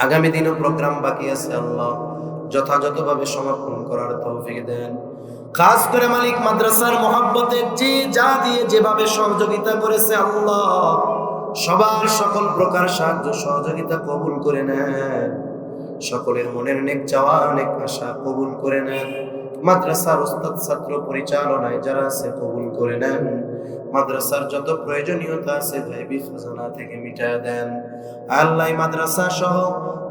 আগামী দিনও প্রোগ্রাম বাকি আছে, আল্লাহ যথাযথভাবে সমাপন করার তৌফিক দেন। খাস করে মালিক মাদ্রাসার মহব্বতে যে যা দিয়ে যেভাবে সহযোগিতা করেছে, আল্লাহ সবার সকল প্রকার সাহায্য সহযোগিতা কবুল করে নেন। সকলের মনের নেক চাওয়া, নেক আশা কবুল করে নেন। মাদ্রাসার উস্তাদ ছাত্র পরিচালনায় যারা আছে কবুল করে নেন। মাদ্রাসার যত প্রয়োজনীয়তা আছে গায়বী খাজানা থেকে মিটায় দেন। আল্লাহ মাদ্রাসা সহ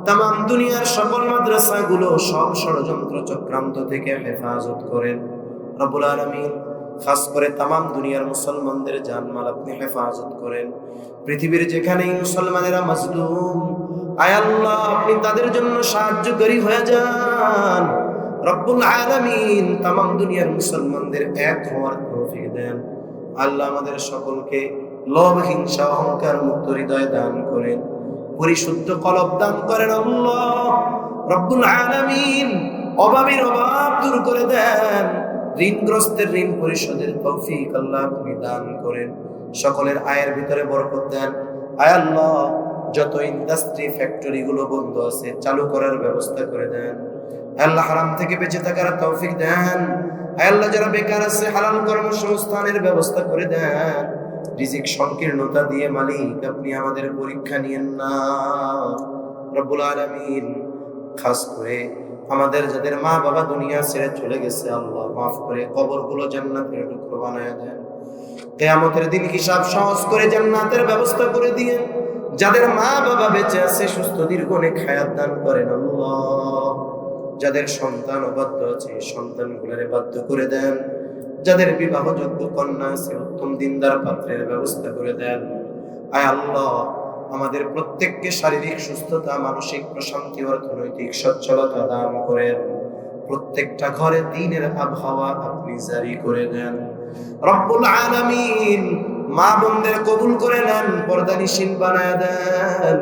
তামাম দুনিয়ার সকল মাদ্রাসাগুলো সব ষড়যন্ত্র চক্রান্ত থেকে হেফাজত করেন। রব্বুল আলামিন খাস করে তামাম দুনিয়ার মুসলমানদের জানমাল আপনি হেফাজত করেন। পৃথিবীর যেখানেই মুসলমানেরা মাজলুম, আয় আল্লাহ আপনি তাদের জন্য সাহায্যকারী হয়ে যান। রব্বুল আলামিন তামাম দুনিয়ার মুসলমানদের এক হওয়ার তৌফিক দেন। আল্লাহ আমাদের সকলকে লোভ, হিংসা, অহংকার মুক্ত হৃদয় দান করেন, পরিশুদ্ধ কলব দান করেন। আল্লাহ রব্বুল আলামিন অভাবীর অভাব দূর করে দেন, ঋণগ্রস্তের ঋণ পরিশোধের তৌফিক আল্লাহ আপনি দান করেন, সকলের আয়ের ভিতরে বরকত দেন। আয় আল্লাহ যত ইন্ডাস্ট্রি ফ্যাক্টরি গুলো বন্ধ আছে চালু করার ব্যবস্থা করে দেন। আল্লাহ হারাম থেকে বেঁচে থাকার তৌফিক দেন। আল্লাহ যারা বেকার আছে হালাল কর্মসংস্থানের ব্যবস্থা করে দেন। রিজিক সংকীর্ণতা দিয়ে মালিক আপনি আমাদের পরীক্ষা নিয়েন না রব্বুল আলামিন। খাস করে আমাদের যাদের মা বাবা দুনিয়া ছেড়ে চলে গেছে, আল্লাহ মাফ করে কবরগুলো জান্নাতের টুকরো বানায় দেন। কিয়ামতের দিন হিসাব সহজ করে জান্নাতের ব্যবস্থা করে দিয়ে যাদের মা বাবা বেঁচে আছে সুস্থ দীর্ঘ নেক হায়াত দান করেন। আল্লাহ যাদের সন্তান অবাধ্য আছে সন্তানগুলোরে বাধ্য করে দেন। যাদের বিবাহযোগ্য কন্যা আছে উত্তম দিনদার পাত্রের ব্যবস্থা করে দেন। আয় আল্লাহ আমাদের প্রত্যেককে শারীরিক সুস্থতা, মানসিক প্রশান্তি, অর্থনৈতিক সচ্ছলতা দান করেন। প্রত্যেকটা ঘরে দ্বীনের আবহাওয়া আপনি জারি করে দেন রব্বুল আলামিন। মা বোনদের কবুল করে নেন, পর্দানিশীল বানায় দেন।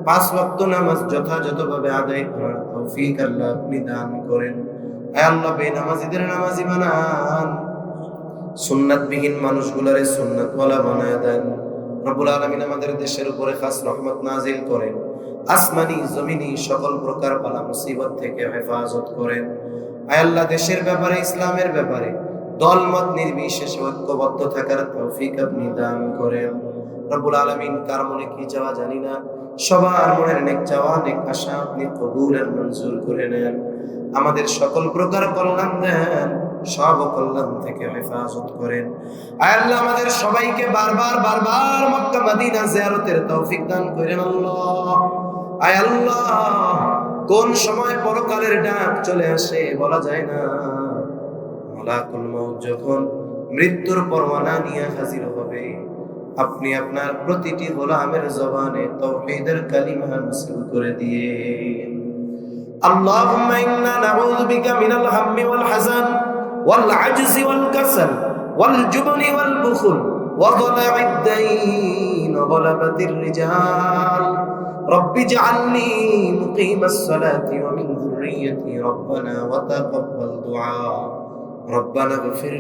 5 ওয়াক্ত নামাজ যথাযথভাবে আদায় করার তৌফিক আল্লাহ আপনি দান করেন। আয় আল্লাহ বেনামাজিদের নামাজি বানান, সুন্নাতবিহীন মানুষগুলোরে সুন্নাতওয়ালা বানায় দেন রব্বুল আলামিন। আমাদের দেশের উপরে খাস রহমত নাজিল করেন, আসমানি জমিনি সকল প্রকার বালা মুসিবত থেকে হেফাজত করেন। আয় আল্লাহ দেশের ব্যাপারে, ইসলামের ব্যাপারে দলমত নির্বিশেষে ঐক্যবদ্ধ থাকার তৌফিক আপনি দান করেন রব্বুল আলামিন। কার মনে কি চাওয়া জানি না, সবার মনের নেক চাওয়া নেক আশা আপনি কবুল আর মঞ্জুর করে নেন। আমাদের সকল প্রকার কল্যাণ দেন, সব কল্যাণ থেকে হেফাজত করেন। আয় আল্লাহ আমাদের সবাইকে বারবার মক্কা মদিনা জিয়ারতের তৌফিক দান করেন। আল্লাহ আয় আল্লাহ কোন সময় পরকালের ডাক চলে আসে বলা যায় না। মালাকুল মউত যখন মৃত্যুর পরওয়ানা নিয়ে হাজির হবে, আপনি আপনার প্রতিটি গোলামের জবানে তাওহীদের কালিমা নসিব করে দিয়েন। আল্লাহুম্মা ইন্না নাউযু বিকা মিনাল হাম্মি ওয়াল হাযান ওয়াল আজজি ওয়াল কাসাল ওয়াল জুবনি ওয়াল বুখল ওয়া ضلعid দাইন ওয়া গলাবাতির রিজাল। رب اجعلني مقيم الصلاة ومن ذريتي ربنا وتقبل دعاء ربنا اغفر